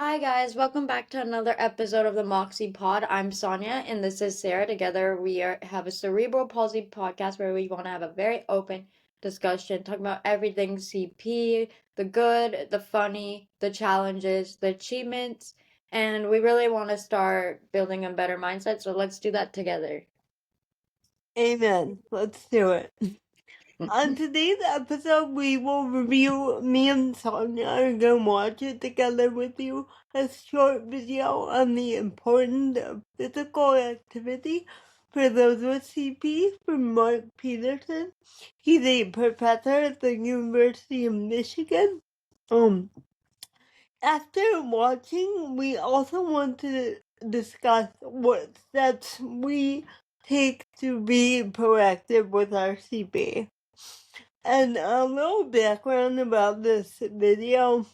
Hi guys, welcome back to another episode of the Moxie Pod. I'm Sonia and this is Sarah. Together have a cerebral palsy podcast where we want to have a very open discussion talking about everything CP, the good, the funny, the challenges, the achievements, and we really want to start building a better mindset. So let's do that together. Amen. Let's do it. On today's episode, we will review, me and Sonia are going to watch it together with you, a short video on the importance of physical activity for those with CP from Mark Peterson. He's a professor at the University of Michigan. After watching, we also want to discuss what steps we take to be proactive with our CP. And a little background about this video.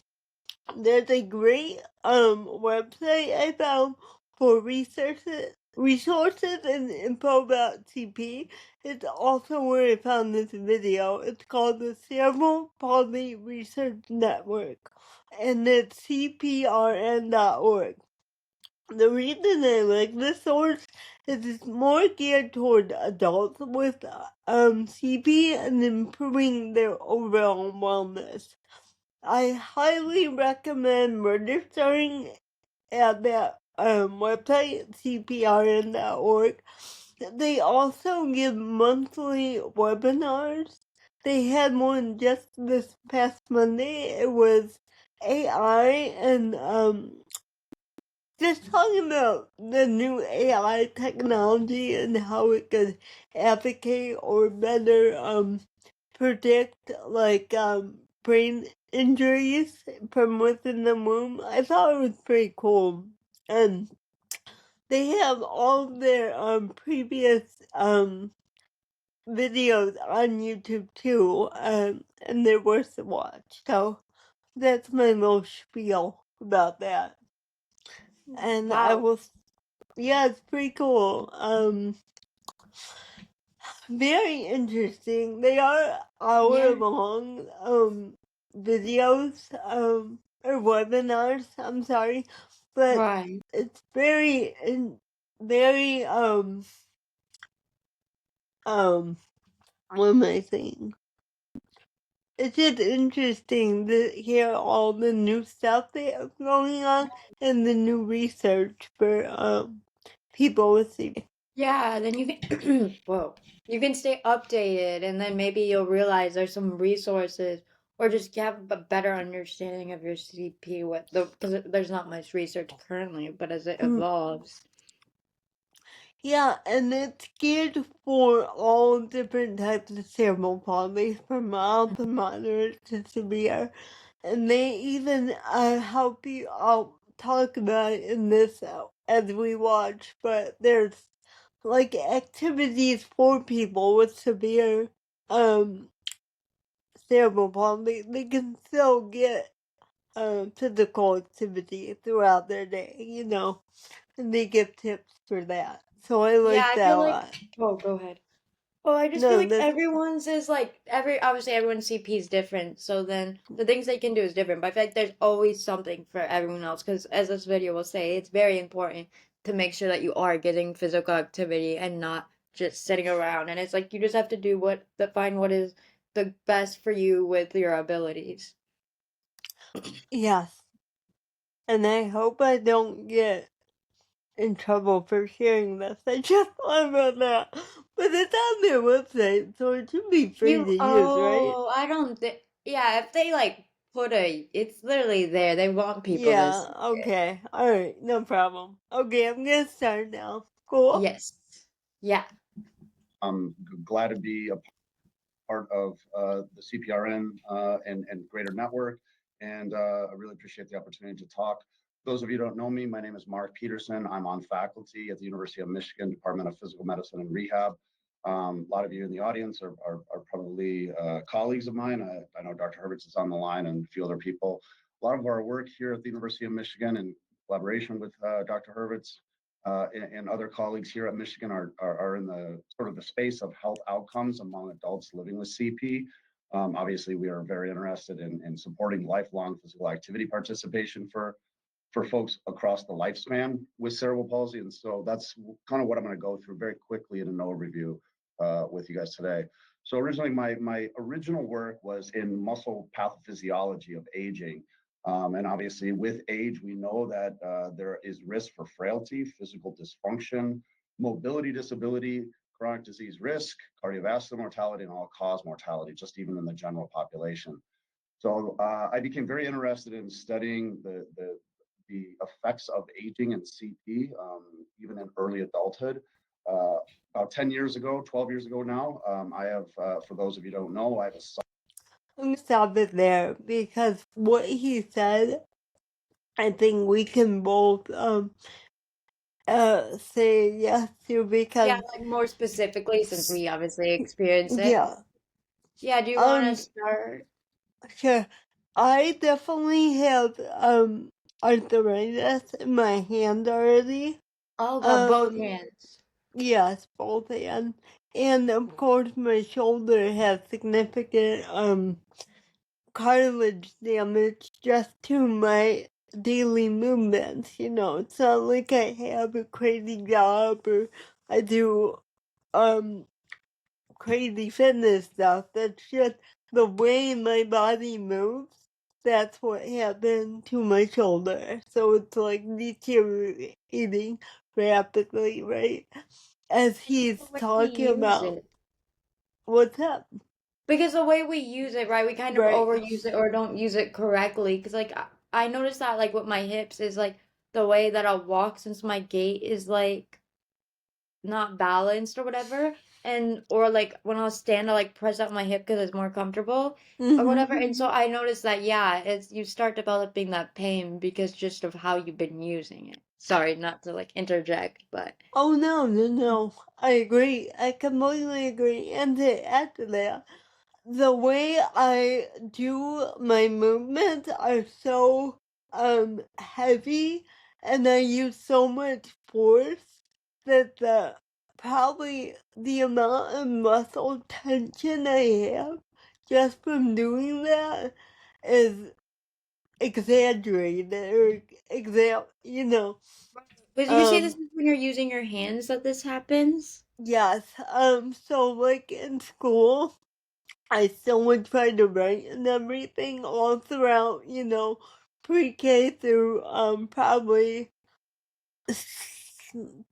There's a great website I found for resources and info about CP. It's also where I found this video. It's called the Cerebral Palsy Research Network, and it's cprn.org. The reason I like this source is it's more geared toward adults with CP and improving their overall wellness. I highly recommend registering at that website, cprn.org. They also give monthly webinars. They had one just this past Monday. It was AI and just talking about the new AI technology and how it could advocate or better predict brain injuries from within the womb. I thought it was pretty cool. And they have all their previous videos on YouTube too, and they're worth the watch. So that's my little spiel about that. And I Wow. will, yeah, it's pretty cool. Very interesting. They are hour Yeah. long videos or webinars. I'm sorry, but Right. it's very um what am I saying? It's just interesting to hear all the new stuff they have going on and the new research for people with CP. Yeah, then you can whoa. You can stay updated and then maybe you'll realize there's some resources or just have a better understanding of your CP with the because there's not much research currently, but as it evolves. Yeah, and it's geared for all different types of cerebral palsy, from mild to moderate to severe. And they even help you. I'll talk about it in this as we watch, but there's like activities for people with severe um cerebral palsy. They can still get physical activity throughout their day, and they give tips for that. So I Yeah, like I that feel a like lot. oh, go ahead. Oh, I just feel No, like that's everyone's is like obviously everyone's CP is different, so then the things they can do is different. But I feel like there's always something for everyone else because as this video will say, it's very important to make sure that you are getting physical activity and not just sitting around. And it's like you just have to do find what is the best for you with your abilities. yes. And I hope I don't get in trouble for sharing this. I just thought about that. But it's on their website, so it should be free You to use, right? oh, I don't think yeah, if they like put it's literally there. They want people to Yeah, see it. okay. Alright, no problem. Okay, I'm gonna start now. Cool. Yes. Yeah. I'm glad to be a part of the CPRN and greater network, and I really appreciate the opportunity to talk. Those of you who don't know me, my name is Mark Peterson. I'm on faculty at the University of Michigan Department of Physical Medicine and Rehab. A lot of you in the audience are probably colleagues of mine. I know Dr. Herberts is on the line and a few other people. A lot of our work here at the University of Michigan in collaboration with Dr. Herberts and other colleagues here at Michigan are in the sort of the space of health outcomes among adults living with CP. Obviously, we are very interested in supporting lifelong physical activity participation for for folks across the lifespan with cerebral palsy. And so that's kind of what I'm going to go through very quickly in an overview with you guys today. So originally, my original work was in muscle pathophysiology of aging. And obviously, with age, we know that there is risk for frailty, physical dysfunction, mobility disability, chronic disease risk, cardiovascular mortality, and all-cause mortality, just even in the general population. So I became very interested in studying the effects of aging and CP, even in early adulthood. About 10 years ago, 12 years ago now, I have, for those of you who don't know, I have a son. I'm gonna stop it there because what he said, I think we can both say yes to because Yeah, like more specifically, since we obviously experience it. yeah. Yeah, do you want to Um start? sure. I definitely have arthritis in my hand already. Oh, got both Um hands. yes, both hands. And of course my shoulder has significant cartilage damage just to my daily movements. It's not like I have a crazy job or I do um crazy fitness stuff. That's just the way my body moves. That's what happened to my shoulder. So it's like deteriorating rapidly, right? As he's The way we talking use about it. what's up, Because the way we use it, right, we kind of right? overuse it or don't use it correctly. Because, like, I noticed that, like, with my hips is, like, the way that I'll walk since my gait is, like, not balanced or whatever. And, or, like, when I'll stand, I, like, press out my hip because it's more comfortable or whatever. And so I noticed that, yeah, you start developing that pain because just of how you've been using it. Sorry, not to, like, interject, but. Oh no. I agree. I completely agree. And to add to that, the way I do my movements are so heavy and I use so much force that probably the amount of muscle tension I have just from doing that is exaggerated or Because you say this um is when you're using your hands that this happens? yes, so like in school I still would try to write and everything all throughout, pre-K through probably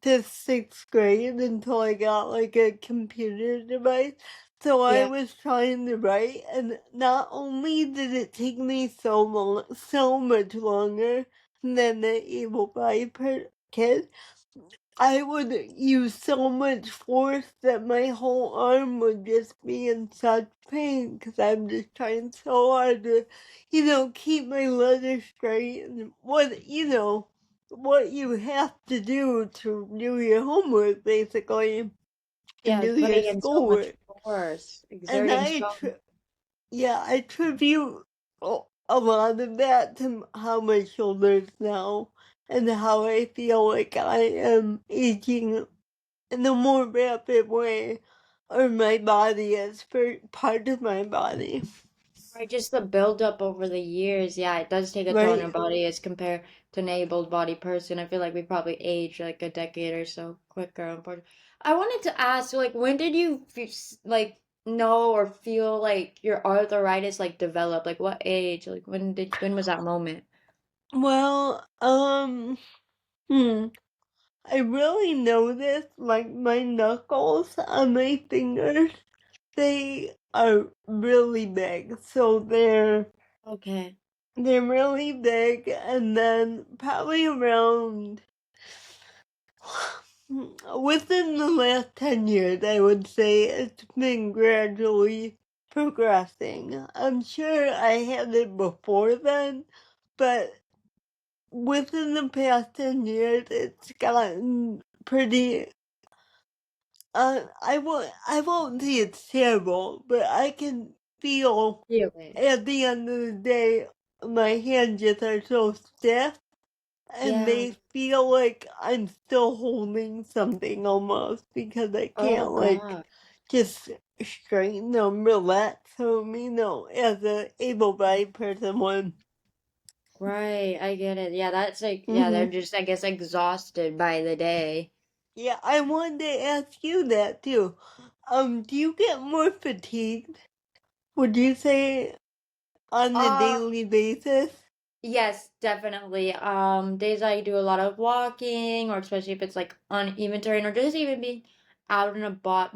to sixth grade until I got like a computer device. So I Yeah. was trying to write, and not only did it take me so much longer than the able-bodied kid, I would use so much force that my whole arm would just be in such pain because I'm just trying so hard to, keep my letters straight and what you have to do to do your homework basically and Yeah, do it's your putting in so much schoolwork. force, And exerting so much. I attribute a lot of that to how my shoulders now and how I feel like I am aging in a more rapid way, or my body is for part of my body, Right, just the buildup over the years. Yeah, it does take a toll on your right? body as compared to an able-bodied person. I feel like we probably age like a decade or so quicker, unfortunately. I wanted to ask, like, when did you like know or feel like your arthritis like developed? Like, what age? Like, when was that moment? Well, I really noticed like my knuckles on my fingers, they are really big, so Okay. they're really big, and then probably around within the last 10 years, I would say it's been gradually progressing. I'm sure I had it before then, but within the past 10 years, it's gotten pretty. I won't say it's terrible, but I can feel Feel it. at the end of the day, my hands just are so stiff and Yeah. they feel like I'm still holding something almost because I Oh can't like God. just straighten them, relax them, as a able-bodied person would. Right, I get it. Yeah, that's like, yeah, they're Mm-hmm. just, I guess, exhausted by the day. Yeah, I wanted to ask you that too. Do you get more fatigued? Would you say on a Uh, daily basis? yes, definitely. Days I do a lot of walking, or especially if it's like uneven terrain, or just even being out and about,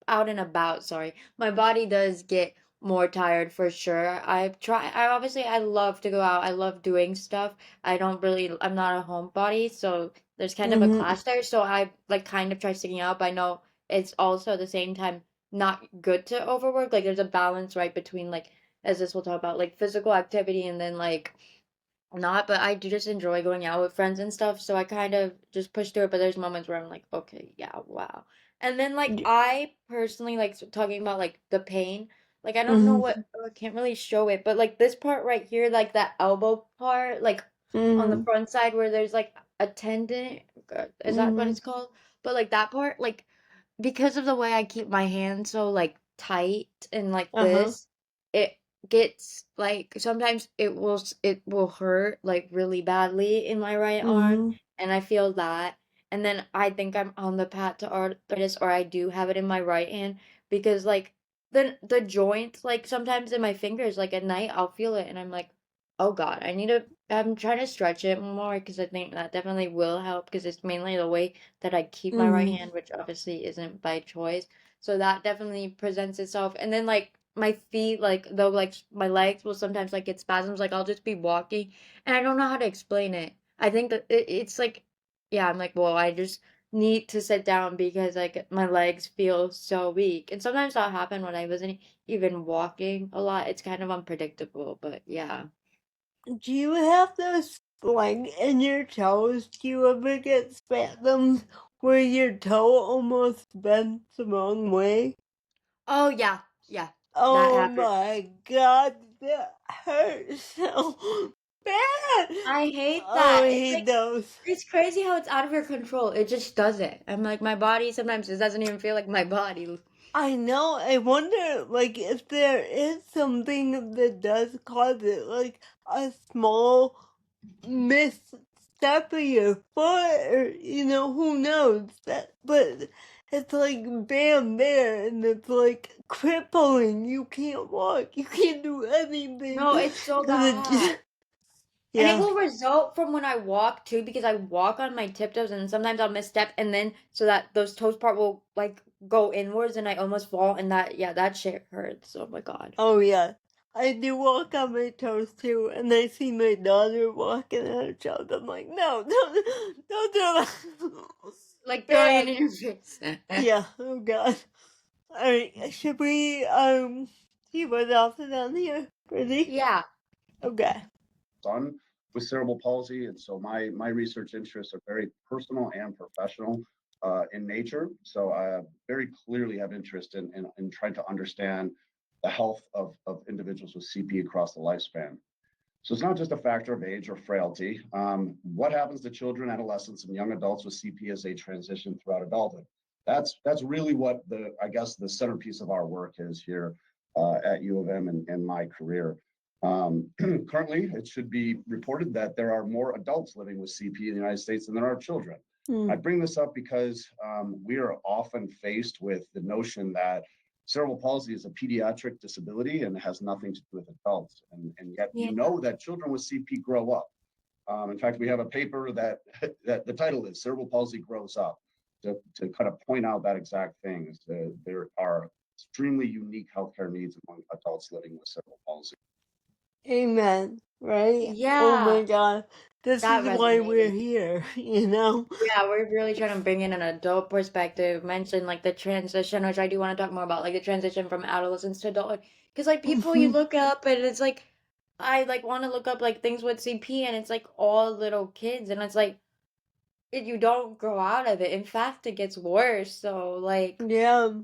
out and about, sorry, my body does get more tired for sure. I obviously I love to go out. I love doing stuff. I'm not a homebody, so there's kind of a Mm-hmm. clash there. So I like kind of try sticking out, but I know it's also at the same time not good to overwork. Like there's a balance right between like, as this we'll talk about, like physical activity and then like not, but I do just enjoy going out with friends and stuff, so I kind of just push through it, but there's moments where I'm like, okay, yeah, wow. And then like I personally like talking about like the pain. Like I don't know Mm-hmm. what I can't really show it, but like this part right here, like that elbow part, like on the Mm-hmm. front side where there's like a tendon, is that what Mm-hmm. it's called? But like that part, like because of the way I keep my hands so like tight and like Uh-huh. this, it gets like sometimes it will hurt like really badly in my right arm, Mm-hmm. and I feel that. And then I think I'm on the path to arthritis, or I do have it in my right hand because like the joint, like sometimes in my fingers, like at night I'll feel it and I'm like, oh God, I'm trying to stretch it more because I think that definitely will help because it's mainly the way that I keep my right Mm-hmm. hand, which obviously isn't by choice. So that definitely presents itself. And then like my feet, like though like my legs will sometimes like get spasms, like I'll just be walking and I don't know how to explain it. I think that it's like, yeah, I'm like, well, I just need to sit down because like my legs feel so weak. And sometimes that'll happen when I wasn't even walking a lot. It's kind of unpredictable, but yeah. Do you have those like in your toes? Do you ever get spasms where your toe almost bends the wrong way? Oh yeah, yeah. That Oh happens. my god, that hurts so bad. I hate Oh, that. I It's hate like those. it's crazy how it's out of your control. It just does it. I'm like my body sometimes it doesn't even feel like my body. I know. I wonder, like, if there is something that does cause it, like a small misstep of your foot, or who knows that. But it's like bam there, and it's like crippling. You can't walk. You can't do anything No, it's so because it bad. just And it yeah. will result from when I walk too, because I walk on my tiptoes and sometimes I'll misstep and then so that those toes part will like go inwards and I almost fall and that yeah, that shit hurts. Oh my God. Oh yeah. I do walk on my toes too, and I see my daughter walking on her toes. I'm like, no, don't do that. Like throwing it Bad. in your face. Yeah. Oh God. All right. Should we see what else is on here? Ready? Yeah. Okay. Son with cerebral palsy, and so my research interests are very personal and professional in nature. So I very clearly have interest in trying to understand the health of individuals with CP across the lifespan. So it's not just a factor of age or frailty. What happens to children, adolescents, and young adults with CP as they transition throughout adulthood? That's really what I guess the centerpiece of our work is here at U of M and my career. Currently, it should be reported that there are more adults living with CP in the United States than there are children. I Mm. bring this up because we are often faced with the notion that cerebral palsy is a pediatric disability and has nothing to do with adults. And yet we Yeah. know that children with CP grow up. In fact, we have a paper that the title is Cerebral Palsy Grows Up to kind of point out that exact thing. Is that there are extremely unique healthcare needs among adults living with cerebral palsy. Amen. Right? Oh my Yeah. God. This That is why we're resonated. here, you know? Yeah, we're really trying to bring in an adult perspective, mention like the transition, which I do want to talk more about, like the transition from adolescence to adulthood. Because like people you Mhm. look up and it's like I like want to look up like things with CP and it's like all little kids and it's like you don't grow out of it. In fact, it gets worse. So like Yeah.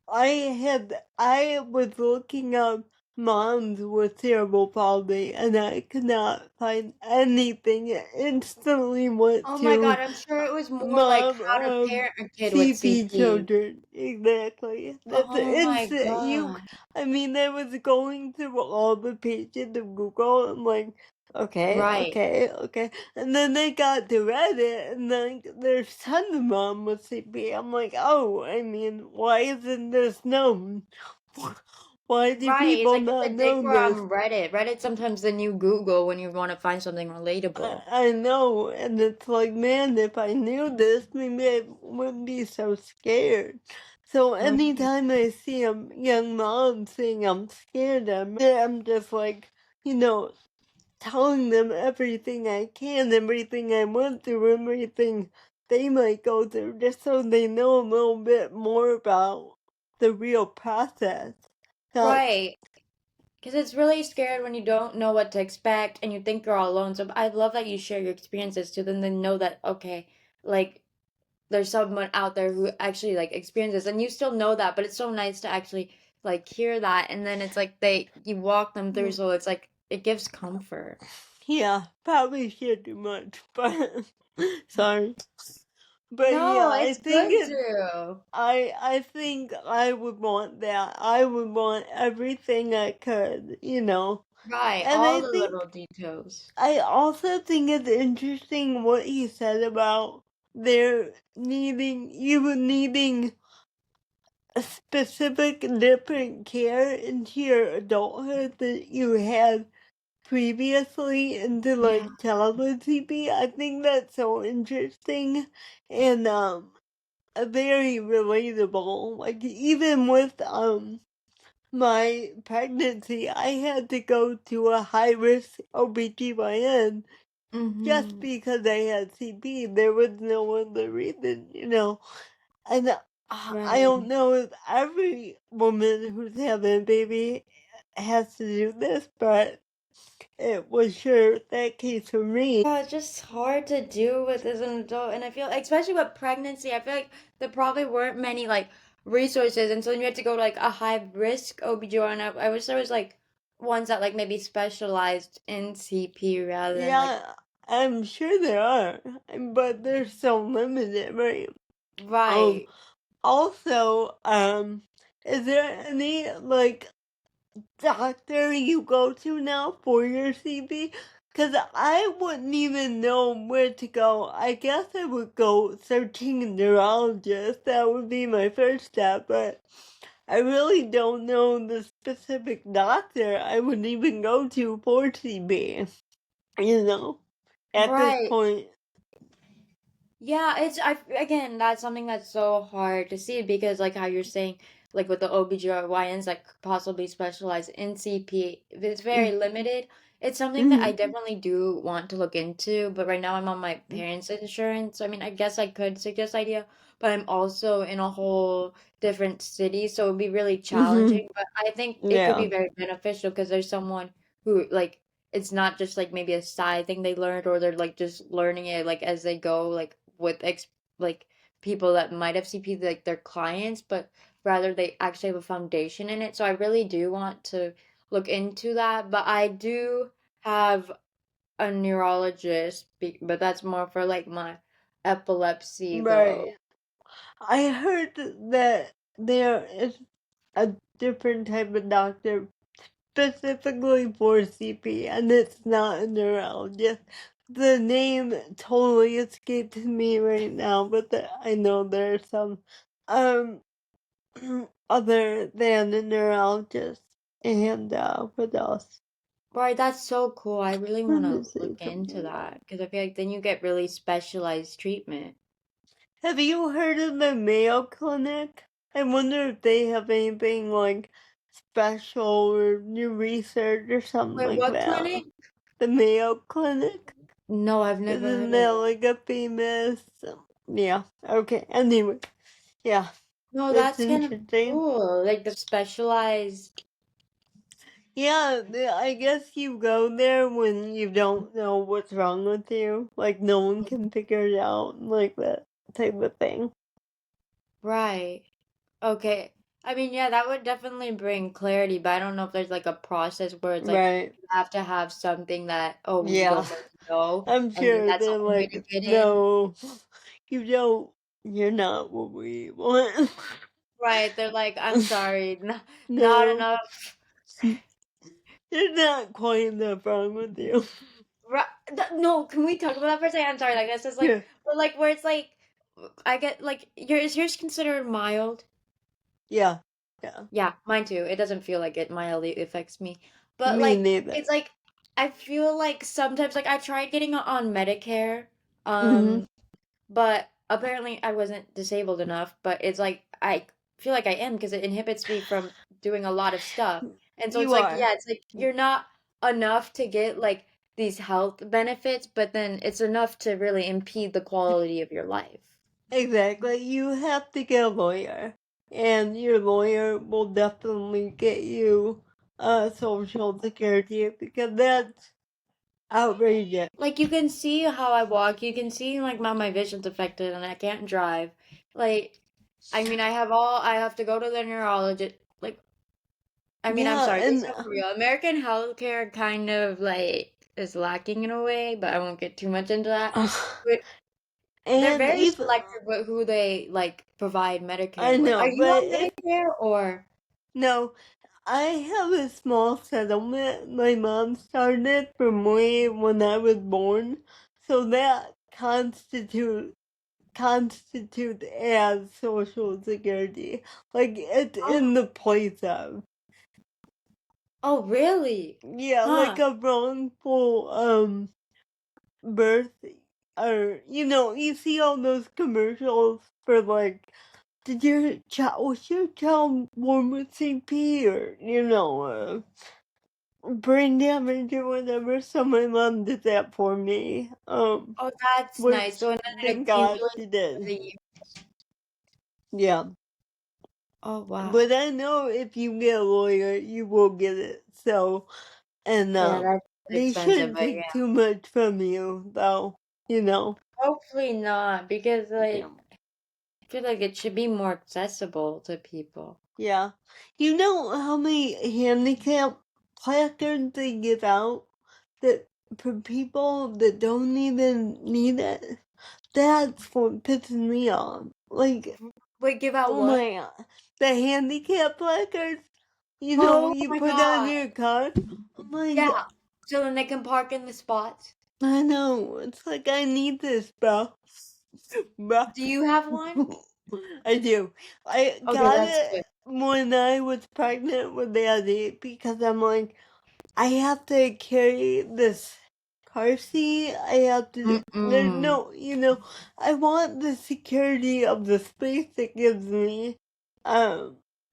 I was looking up moms with cerebral palsy, and I could not find anything. It instantly went Oh my God, to I'm sure it was more like mom how to of parent a kid with CP CP. children. Exactly. That's Oh my instant. God. I mean, I was going through all the pages of Google. I'm like, okay, Right. okay, okay. And then I got to Reddit, and like, there's tons of mom with CP. I'm like, oh, I mean, why isn't this known? Why do Right. It's people like you not could dig know for this? Reddit. Reddit's sometimes the new Google when you want to find something relatable. I know, and it's like, man, if I knew this, maybe I wouldn't be so scared. So Right. anytime I see a young mom saying I'm scared, I'm just like, you know, telling them everything I can, everything I went through, everything they might go through, just so they know a little bit more about the real process. Not, Right. Because it's really scared when you don't know what to expect and you think you're all alone. So I love that you share your experiences to them, then know that, okay, like there's someone out there who actually like experiences and you still know that, but it's so nice to actually like hear that. And then it's like you walk them through. So it's like, it gives comfort. yeah, probably share too much, but sorry. But yeah, No, I it's think good it. to. I think I would want that. I would want everything I could, you know. Right. And All the little details. I also think it's interesting what he said about you needing a specific different care into your adulthood that you had previously into Yeah. like childhood CP. I think that's so interesting and very relatable. Like even with my pregnancy, I had to go to a high risk OBGYN just Mm-hmm. because I had CP. There was no other reason, you know. And I don't Right. know if every woman who's having a baby has to do this, but it was sure that case for me. Yeah, it's just hard to do with as an adult. And I feel, especially with pregnancy, I feel like there probably weren't many like resources. And so then you had to go to like a high risk OB/GYN. I wish there was like ones that like maybe specialized in CP rather than like, Yeah, I'm sure there are, but they're so limited, right? Um, right. Also, is there any like doctor you go to now for your CP? Because I wouldn't even know where to go. I guess I would go searching a neurologist. That would be my first step, but I really don't know the specific doctor I would even go to for CP, you know, at this Right. point. Yeah, again, that's something that's so hard to see because like how you're saying, like with the OB/GYNs that could possibly specialize in CP, it's very limited. It's something that I Mm-hmm. definitely do want to look into, but right now I'm on my parents' insurance. So I mean, I guess I could suggest idea, but I'm also in a whole different city, so it'd be really Mm-hmm. challenging. But I think it could be Yeah. very beneficial because there's someone who like it's not just like maybe a side thing they learned or they're like just learning it like as they go like with like people that might have CP like their clients, but rather they actually have a foundation in it. So I really do want to look into that, but I do have a neurologist, but that's more for like my epilepsy though. Right. I heard that there is a different type of doctor specifically for CP, and it's not a neurologist. The name totally escapes me right now, but I know there's some um other than a neurologist. And what else? Right, that's so cool. I really Let want me to see look into something else. that because I feel like then you get really specialized treatment. Have you heard of the Mayo Clinic? I wonder if they have anything like special or new research or something Wait, like what that. clinic? The Mayo Clinic? No, I've never Isn't heard of that it. like a famous? Yeah, okay. Anyway, yeah, No, that's that's kind of interesting. cool. Like the specialized. Yeah, I guess you go there when you don't know what's wrong with you. Like, no one can figure it out, like that type of thing. Right. Okay. I mean, yeah, that would definitely bring clarity, but I don't know if there's like a process where it's like Right. you have to have something that, oh, we Yeah. don't really know, I'm and then sure that's the they're only way to like, get in. no, you don't, you're not what we want. Right, they're like, I'm sorry, not No, enough. you're not quite enough wrong with you. Right, no, can we talk about that for a second? I'm sorry, like this is like, Yeah. but like where it's like, I get like, is yours considered mild? Yeah. Yeah. Yeah, mine too. It doesn't feel like it mildly affects me. But Me like neither. it's like I feel like sometimes like I tried getting on Medicare, Hmm. um, but apparently I wasn't disabled enough, but it's like I feel like I am because it inhibits me from doing a lot of stuff. And so it's You like, are. yeah, it's like you're not enough to get like these health benefits, but then it's enough to really impede the quality of your life. Exactly. You have to get a lawyer, and your lawyer will definitely get you Social Security because that's outrageous. Like you can see how I walk. You can see like my vision's affected and I can't drive. Like I mean I have to go to the neurologist. Like I mean I'm Yeah, sorry, this is and so for real. American healthcare kind of like is lacking in a way, but I won't get too much into that. But they're and very even selective with who they like provide I Medicare with. Are know, you but on if Medicare or no, I have a small settlement my mom started from way when I was born, so that constitute as Social Security. Like it's oh, in the place of. oh really? Yeah, like Huh. a wrongful birth, or you see all those commercials for like, did your child was your child born with CP, or brain damage or whatever. So my mom did that for me. Oh, that's nice. Which So and then it thank God accumulates she over did. the year. Yeah. Oh wow. But I know if you get a lawyer, you will get it. So, and Yeah, that's they expensive, shouldn't but take yeah. too much from you, though. You know. Hopefully not, because Yeah. like I feel like it should be more accessible to people. Yeah. You know how many handicap placards they give out that for people that don't even need it? That's what pisses me off. Like, Wait, give out oh what? my god. The handicap placards, Oh you my put on God. your car. I'm Yeah. like, So then they can park in the spots. I know. It's like, I need this, bro. Bro. Do you have one? I do. I Okay, got that's it good. when I was pregnant with Daddy because I'm like, I have to carry this car seat. I have to. There's Mm-mm. no, I want the security of the space it gives me,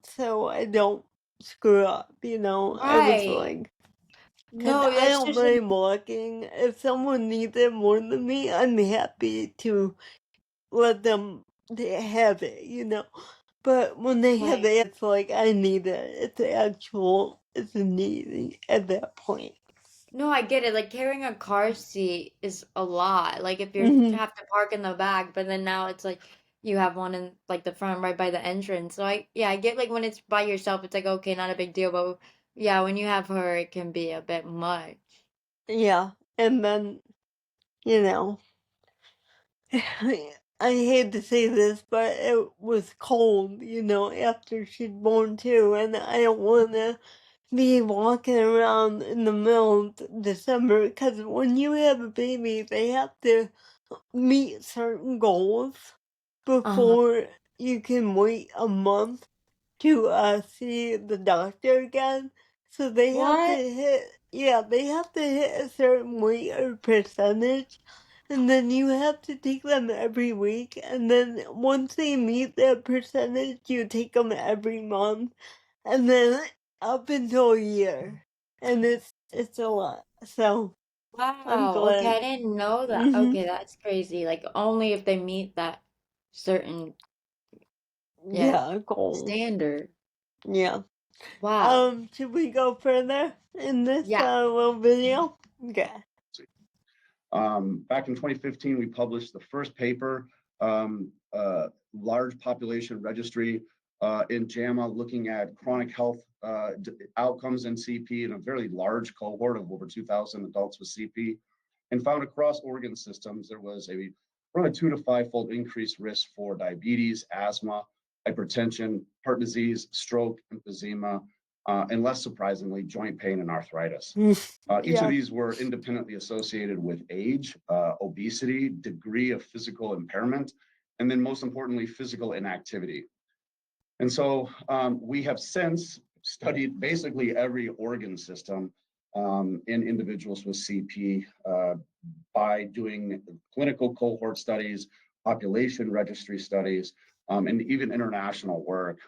so I don't screw up. I was Right. like, cause No, I that's don't just mind walking. If someone needs it more than me, I'm happy to let them have it. But when they have right. it, it's like I need it. It's a need at that point. No, I get it. Like carrying a car seat is a lot. Like if you Hmm. have to park in the back, but then now it's like you have one in like the front right by the entrance. So I get like when it's by yourself, it's like okay, not a big deal. But yeah, when you have her, it can be a bit much. Yeah, and then you know, I hate to say this, but it was cold. After she'd born too, and I don't want to be walking around in the middle of December because when you have a baby, they have to meet certain goals Uh-huh. before you can wait a month to see the doctor again. So they have to What? hit, yeah, they have to hit a certain weight or percentage, and then you have to take them every week. And then once they meet that percentage, you take them every month, and then up until a year, and it's a lot. So I'm Wow. Okay, I glad. didn't know that. Hmm. Okay, that's crazy. Like only if they meet that certain, yeah, Yeah, goal. standard. Yeah. Wow. Should we go further in this Yeah. little video? Okay. Back in 2015, we published the first paper, large population registry in JAMA looking at chronic health outcomes in CP in a very large cohort of over 2,000 adults with CP, and found across organ systems there was around a 2 to 5-fold increased risk for diabetes, asthma, hypertension, heart disease, stroke, emphysema, and less surprisingly, joint pain and arthritis. Each of Yeah. these were independently associated with age, obesity, degree of physical impairment, and then most importantly, physical inactivity. And so we have since studied basically every organ system in individuals with CP by doing clinical cohort studies, population registry studies, and even international work,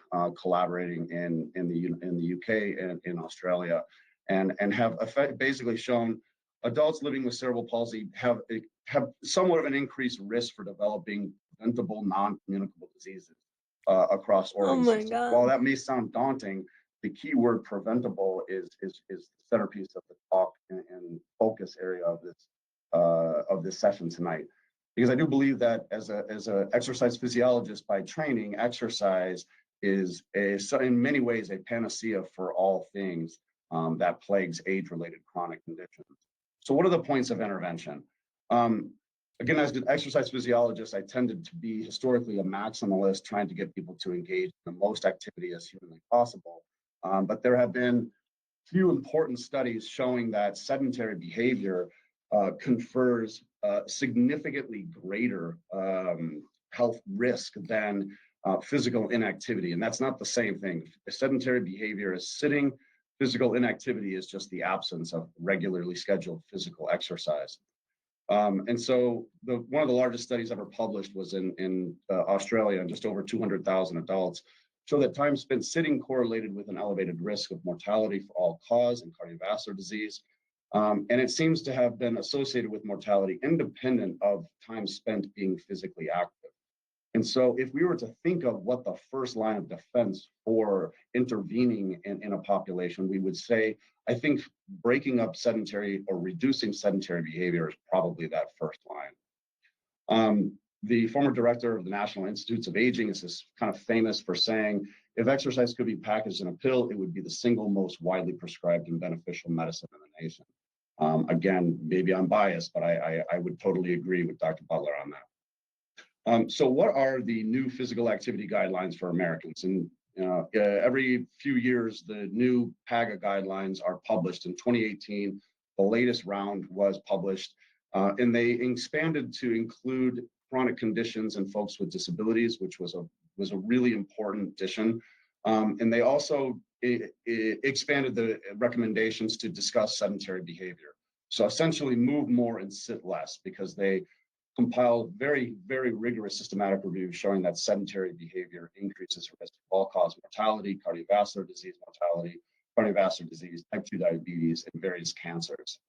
collaborating in the UK and in Australia, and have basically shown adults living with cerebral palsy have somewhat of an increased risk for developing preventable non-communicable diseases across organ my systems. God. While that may sound daunting, the key word preventable is the centerpiece of the talk and focus area of this session tonight. Because I do believe that as a exercise physiologist by training, exercise is in many ways a panacea for all things that plagues age-related chronic conditions. So what are the points of intervention? Again, as an exercise physiologist, I tended to be historically a maximalist, trying to get people to engage in the most activity as humanly possible. But there have been few important studies showing that sedentary behavior confers significantly greater health risk than physical inactivity. And that's not the same thing. Sedentary behavior is sitting. Physical inactivity is just the absence of regularly scheduled physical exercise. And so one of the largest studies ever published was in Australia, and just over 200,000 adults show that time spent sitting correlated with an elevated risk of mortality for all cause and cardiovascular disease. And it seems to have been associated with mortality independent of time spent being physically active. And so if we were to think of what the first line of defense for intervening in a population, we would say, I think breaking up sedentary or reducing sedentary behavior is probably that first line. The former director of the National Institutes of Aging is kind of famous for saying, if exercise could be packaged in a pill, it would be the single most widely prescribed and beneficial medicine in the nation. Again, maybe I'm biased, but I would totally agree with Dr. Butler on that. So what are the new physical activity guidelines for Americans? And every few years, the new PAGA guidelines are published. In 2018, the latest round was published, and they expanded to include chronic conditions and folks with disabilities, which was a really important addition. And they also expanded the recommendations to discuss sedentary behavior. So essentially move more and sit less, because they compiled very, very rigorous systematic reviews showing that sedentary behavior increases risk of all-cause mortality, cardiovascular disease mortality, cardiovascular disease, type 2 diabetes, and various cancers.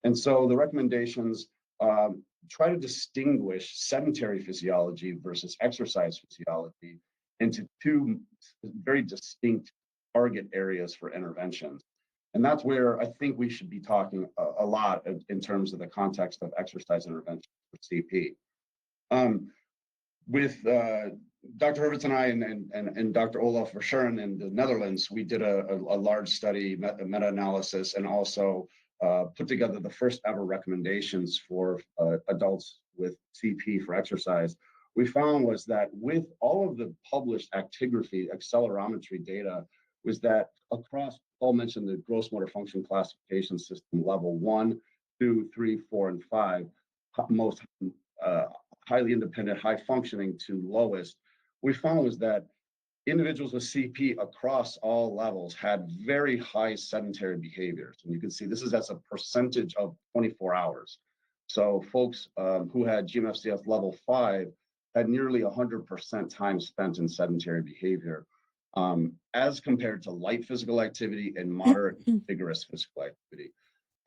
And so the recommendations try to distinguish sedentary physiology versus exercise physiology into two very distinct target areas for interventions. And that's where I think we should be talking a lot in terms of the context of exercise intervention for CP. With Dr. Hurwitz and I and Dr. Olaf Verschuren in the Netherlands, we did a large study, meta-analysis, and also put together the first ever recommendations for adults with CP for exercise. We found was that with all of the published actigraphy accelerometry data, was that across, Paul mentioned the gross motor function classification system, level 1, 2, 3, 4, and 5, most highly independent, high functioning to lowest, we found was that individuals with CP across all levels had very high sedentary behaviors. And you can see this is as a percentage of 24 hours. So folks who had GMFCS level 5 had nearly 100% time spent in sedentary behavior, as compared to light physical activity and moderate vigorous physical activity.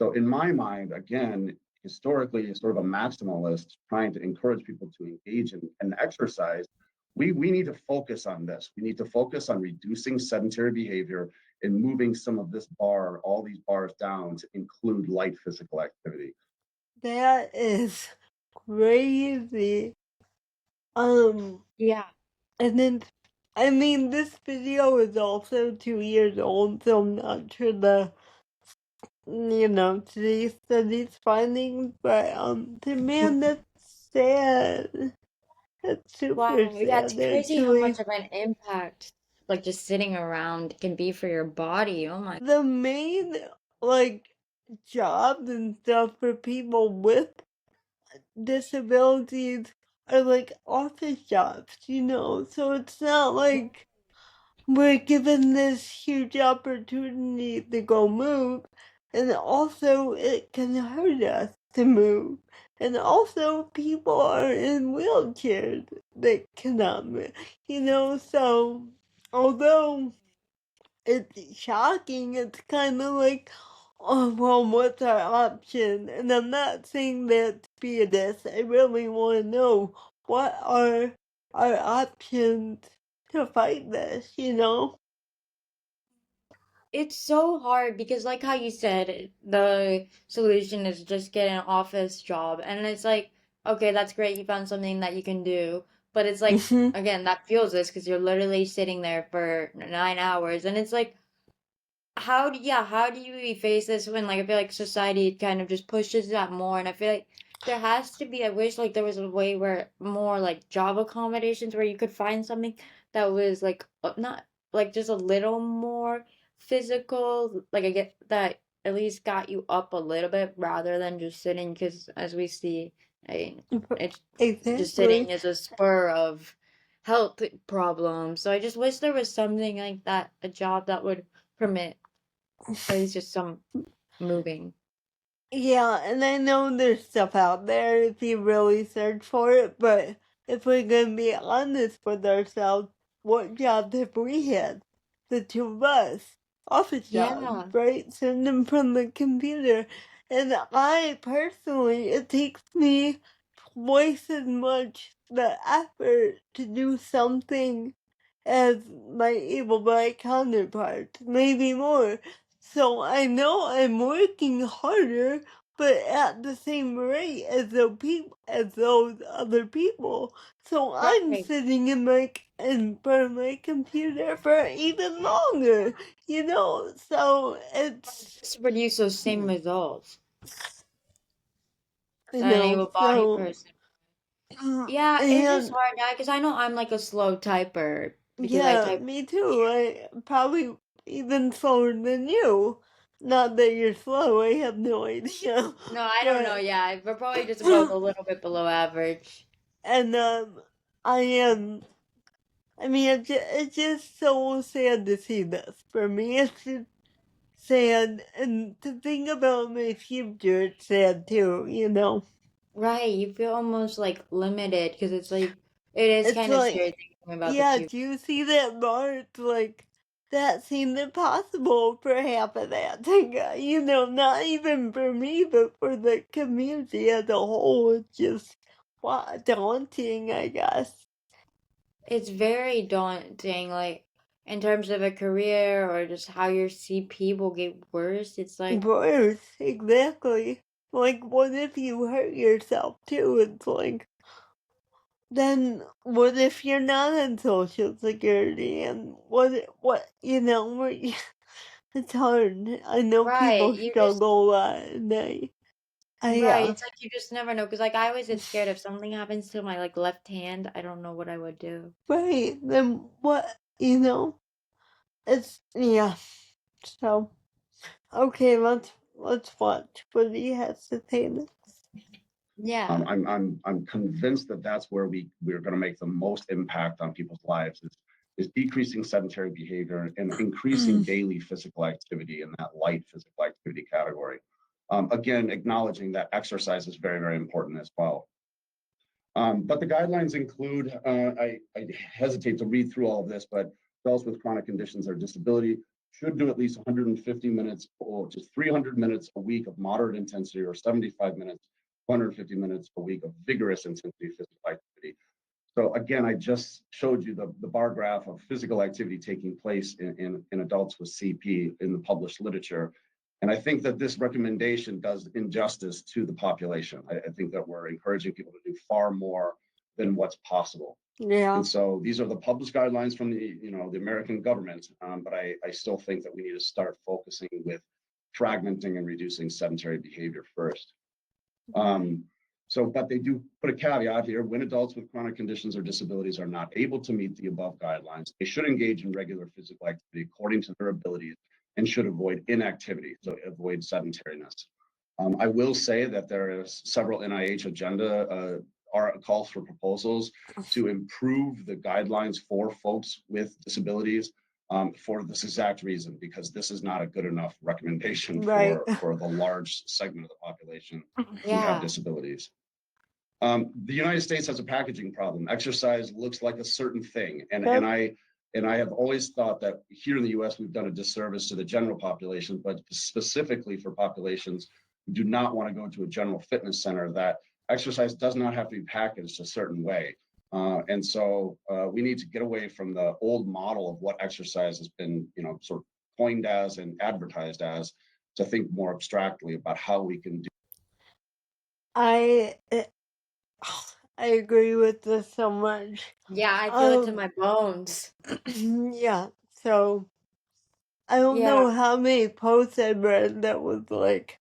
So in my mind, again, historically, sort of a maximalist trying to encourage people to engage in exercise, we need to focus on this. We need to focus on reducing sedentary behavior and moving some of this bar, all these bars down to include light physical activity. That is crazy. Yeah. And then I mean, this video is also 2 years old, so I'm not sure today's study's findings, but man, that's sad. That's super Wow, yeah, it's sad, crazy how actually. much of an impact like just sitting around can be for your body. Oh my. The main, like, jobs and stuff for people with disabilities are like office jobs, so it's not like we're given this huge opportunity to go move, and also it can hurt us to move. And also, people are in wheelchairs that cannot move, so although it's shocking, it's kind of like, oh, well, what's our option? And I'm not saying that to be a diss. I really want to know what are our options to fight this. It's so hard because, like how you said, the solution is just get an office job. And it's like, okay, that's great. You found something that you can do. But it's like, Mhm. again, that fuels this because you're literally sitting there for 9 hours. And it's like, how do you face this when, like, I feel like society kind of just pushes that more. And I feel like there has to be, I wish, like, there was a way where more, like, job accommodations where you could find something that was, like, not, like, just a little more physical. Like, I get that at least got you up a little bit rather than just sitting, because as we see, it's just sitting Exactly. is a spur of health problems. So I just wish there was something like that, a job that would permit at least just some moving. Yeah, and I know there's stuff out there if you really search for it, but if we're gonna be honest with ourselves, what jobs have we had? The two of us. Office jobs, Yeah. right? Sitting in front of the computer. And I personally, it takes me twice as much the effort to do something as my able-bodied counterparts, maybe more. So I know I'm working harder, but at the same rate as those other people. So I'm Right. sitting in front of my computer for even longer. So it's Just produce those same results you that an know able-bodied so person. Yeah, it's just and hard now because I know I'm like a slow typer because I yeah, type. me too. I probably even slower than you. Not that you're slow, I have no idea. No, I don't know. But Yeah, we're probably just both a little bit below average. and I am. I mean, it's just so sad to see this. For me, it's just sad, and to think about my future, it's sad too. Right, you feel almost like limited because it's like it is It's kind of like, scary thinking about the yeah, future. do you see that bar? It's like, that seemed impossible for half of that to go, not even for me, but for the community as a whole. It's just daunting, I guess. It's very daunting, like in terms of a career or just how your CP will get worse. It's like, Worse, exactly. Like, what if you hurt yourself too? It's like, then what if you're not on Social Security? And what, it's hard. I know right, people you just struggle a lot, and right. I It's like you just never know. Because like I always get scared if something happens to my like left hand, I don't know what I would do. right, then it's, yeah, so, okay, let's watch what he has to say next. Yeah. I'm convinced that that's where we're going to make the most impact on people's lives is decreasing sedentary behavior and increasing daily physical activity in that light physical activity category. Again, acknowledging that exercise is very, very important as well. But the guidelines include, I hesitate to read through all of this, but adults with chronic conditions or disability should do at least 150 minutes or just 300 minutes a week of moderate intensity or 75 minutes, 150 minutes a week of vigorous intensity physical activity. So again, I just showed you the bar graph of physical activity taking place in adults with CP in the published literature. And I think that this recommendation does injustice to the population. I think that we're encouraging people to do far more than what's possible. Yeah. And so these are the published guidelines from the American government, but I still think that we need to start focusing with fragmenting and reducing sedentary behavior first. But they do put a caveat here: when adults with chronic conditions or disabilities are not able to meet the above guidelines, they should engage in regular physical activity according to their abilities and should avoid inactivity, so avoid sedentariness. I will say that there are several NIH agenda calls for proposals to improve the guidelines for folks with disabilities for this exact reason, because this is not a good enough recommendation Right. for the large segment of the population who have Yeah. disabilities. The United States has a packaging problem. Exercise looks like a certain thing, and I have always thought that here in the U.S. we've done a disservice to the general population, but specifically for populations who do not want to go to a general fitness center, that exercise does not have to be packaged a certain way. And so we need to get away from the old model of what exercise has been, sort of coined as and advertised as, to think more abstractly about how we can do. I agree with this so much. Yeah, I feel it to my bones. Yeah. So I don't Yeah. know how many posts I read that was like,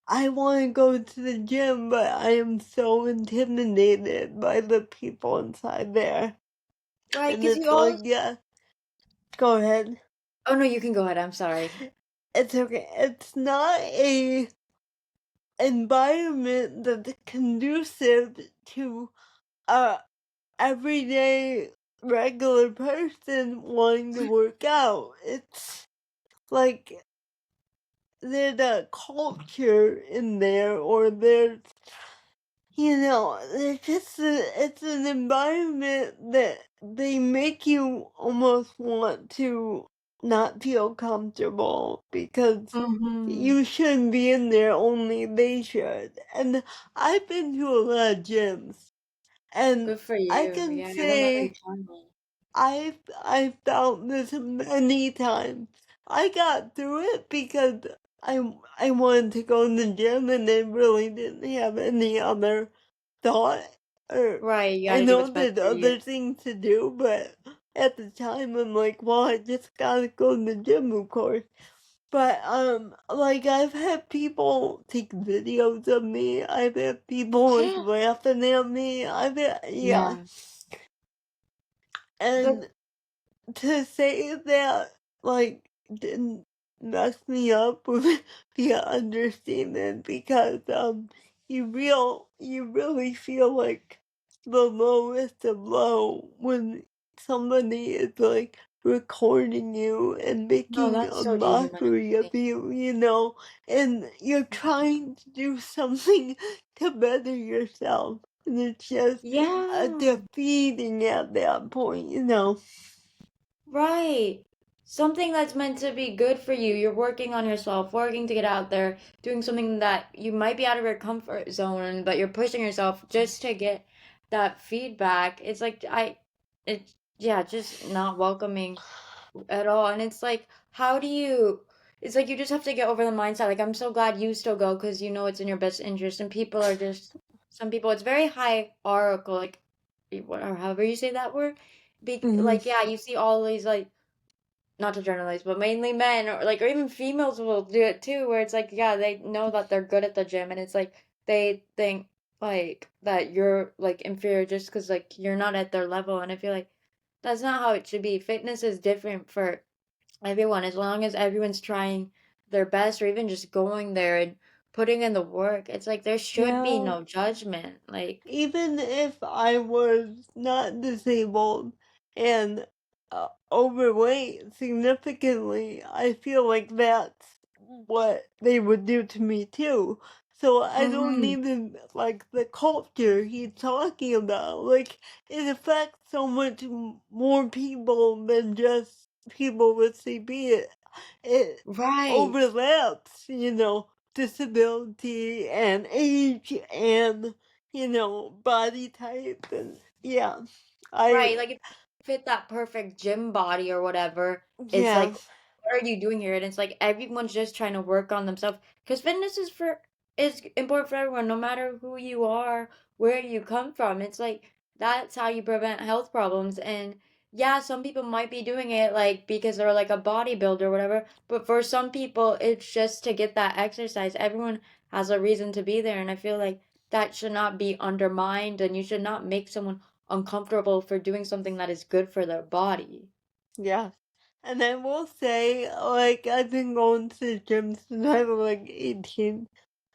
I want to go to the gym, but I am so intimidated by the people inside there. Right, And because it's you all. like, yeah, go ahead. Oh no, you can go ahead. I'm sorry. It's okay. It's not a environment that's conducive to a everyday regular person wanting to work out. It's like there's a culture in there, or there's, there's just it's an environment that they make you almost want to not feel comfortable because Mm-hmm. you shouldn't be in there, only they should. And I've been to a lot of gyms, and Good for I you. can Yeah, I remember you say telling me. I felt this many times. I got through it because I wanted to go to the gym, and I really didn't have any other thought. Or Right, you I gotta do know what's best there's for you. other things to do, but at the time I'm like, well, I just gotta go to the gym, of course. But like I've had people take videos of me. I've had people like laughing at me. I've had, yeah. Yeah. And to say that like didn't mess me up would be an understatement, because you really feel like the lowest of low when somebody is like recording you and No, making that's a so mockery of dehumanizing. you, and you're trying to do something to better yourself, and it's just Yeah. defeating at that point. Right. Something that's meant to be good for you. You're working on yourself, working to get out there, doing something that you might be out of your comfort zone, but you're pushing yourself just to get that feedback. It's like it's yeah, just not welcoming at all. And it's like, how do you, it's like you just have to get over the mindset. Like, I'm so glad you still go because you know it's in your best interest. And people are just, some people, it's very hierarchical, like, or however you say that word. Mhm. Like, yeah, you see all these, like, not to generalize, but mainly men or even females will do it too, where it's like, yeah, they know that they're good at the gym, and it's like they think like that you're like inferior just because like you're not at their level, and I feel like that's not how it should be. Fitness is different for everyone as long as everyone's trying their best or even just going there and putting in the work. It's like there should be Yeah. no judgment. Like, Even if I was not disabled and overweight significantly, I feel like that's what they would do to me too. So I don't mm-hmm. even like the culture he's talking about. Like, it affects so much more people than just people with CP. It Right. overlaps, disability and age and body type, and yeah, Right, I like if you fit that perfect gym body or whatever, it's yeah, like, what are you doing here? And it's like everyone's just trying to work on themselves because fitness is important for everyone, no matter who you are, where you come from. It's like that's how you prevent health problems. And yeah, some people might be doing it like because they're like a bodybuilder or whatever, but for some people it's just to get that exercise. Everyone has a reason to be there, and I feel like that should not be undermined, and you should not make someone uncomfortable for doing something that is good for their body. Yeah. And I will say, like, I've been going to the gym since I was like 18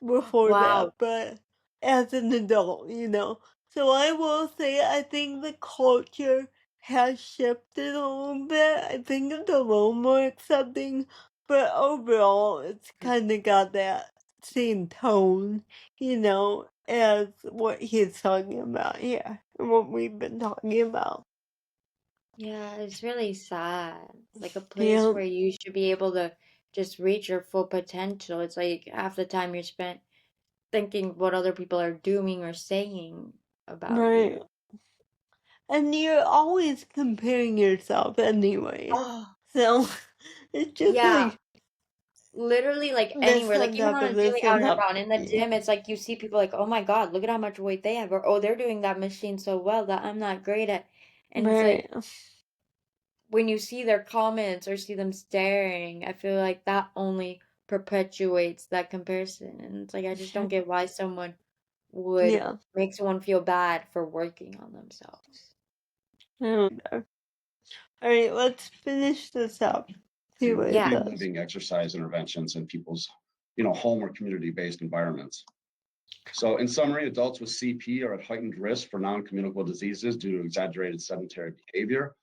before Wow. that, but as an adult, you know. So I will say, I think the culture has shifted a little bit. I think it's a little more accepting, but overall, it's kind of got that same tone, you know, as what he's talking about here and what we've been talking about. Yeah, it's really sad. Like a place Yeah, where you should be able to just reach your full potential. It's like half the time you're spent thinking what other people are doing or saying about you. right. And you're always comparing yourself anyway. Oh, So it's just yeah. like Literally, like this anywhere, like on even top on a of daily this on out and top. about in the Yeah. gym, it's like you see people like, oh my God, look at how much weight they have, or oh, they're doing that machine so well that I'm not great at. And it's Right. like when you see their comments or see them staring, I feel like that only perpetuates that comparison. And it's like I just don't get why someone would Yeah. make someone feel bad for working on themselves. I don't know. All right, let's finish this up. See To what it Yeah. review does. living exercise interventions in people's, home or community-based environments. So in summary, adults with CP are at heightened risk for non-communicable diseases due to exaggerated sedentary behavior.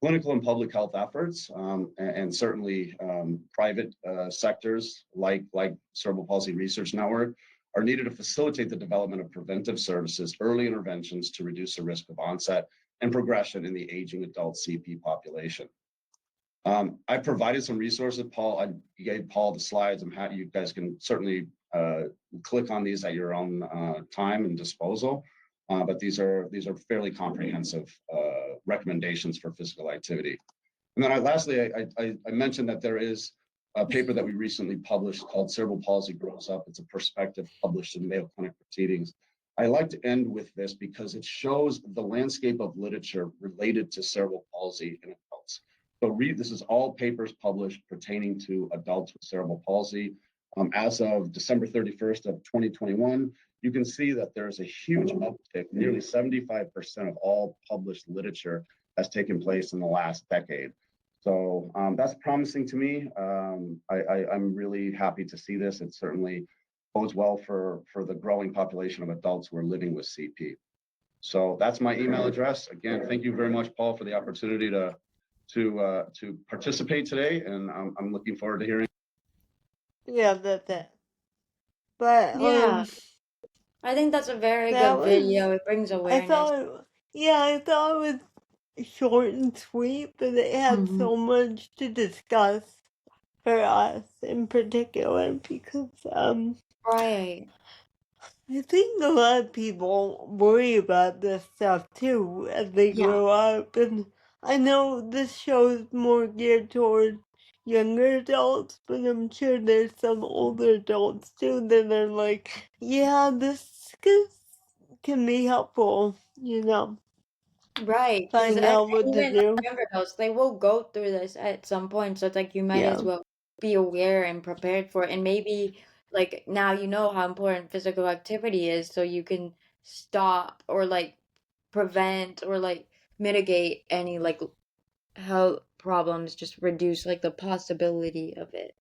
Clinical and public health efforts, and certainly private sectors like Cerebral Palsy Research Network are needed to facilitate the development of preventive services, early interventions to reduce the risk of onset and progression in the aging adult CP population. I provided some resources, Paul. I gave Paul the slides. You guys can certainly click on these at your own time and disposal. But these are fairly comprehensive recommendations for physical activity. And then lastly, I mentioned that there is a paper that we recently published called Cerebral Palsy Grows Up. It's a perspective published in Mayo Clinic Proceedings. I like to end with this because it shows the landscape of literature related to cerebral palsy in adults. So this is all papers published pertaining to adults with cerebral palsy. As of December 31st of 2021, you can see that there's a huge uptick. Nearly 75% of all published literature has taken place in the last decade. So that's promising to me. I'm really happy to see this. It certainly bodes well for the growing population of adults who are living with CP. So that's my email address. Again, thank you very much, Paul, for the opportunity to participate today, and I'm looking forward to hearing. Yeah, that's it. But Yeah. I think that's a very that good was video. It brings I awareness. thought I thought it was short and sweet, but it had Mhm. so much to discuss for us in particular because Right. I think a lot of people worry about this stuff too as they Yeah. grow up, and I know this show is more geared toward younger adults, but I'm sure there's some older adults too that are like, yeah, can be helpful, you know, Right, because find out what to even do. like younger adults, they will go through this at some point. So it's like you might as Yeah, well be aware and prepared for it. And maybe like now you know how important physical activity is, so you can stop or like prevent or like mitigate any like health problems, just reduce like the possibility of it.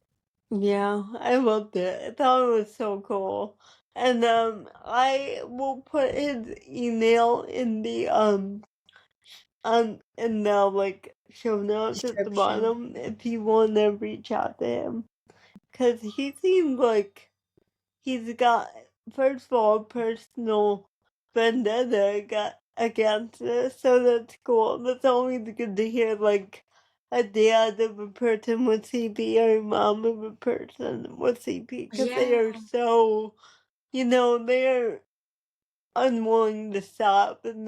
yeah, I loved it. I thought it was so cool. And I will put his email in the and now like show notes at the Description. bottom if you want to reach out to him, cause he seems like he's got first of all personal vendetta against this, so that's cool. That's always good to hear, like a dad of a person with CP or a mom of a person with CP, because they Yeah. are so, they're unwilling to stop and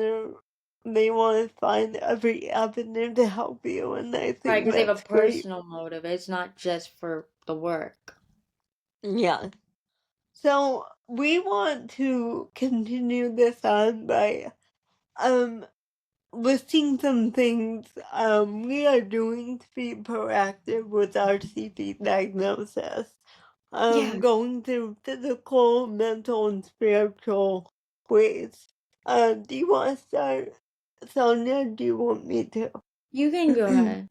they want to find every avenue to help you, and I Right, think because they have a that's great. personal motive. It's not just for the work. Yeah. So we want to continue this on by um listing some things we are doing to be proactive with our CP diagnosis. Yeah. Going through physical, mental, and spiritual ways. Do you want to start, Sonia? Do you want me to? You can go ahead.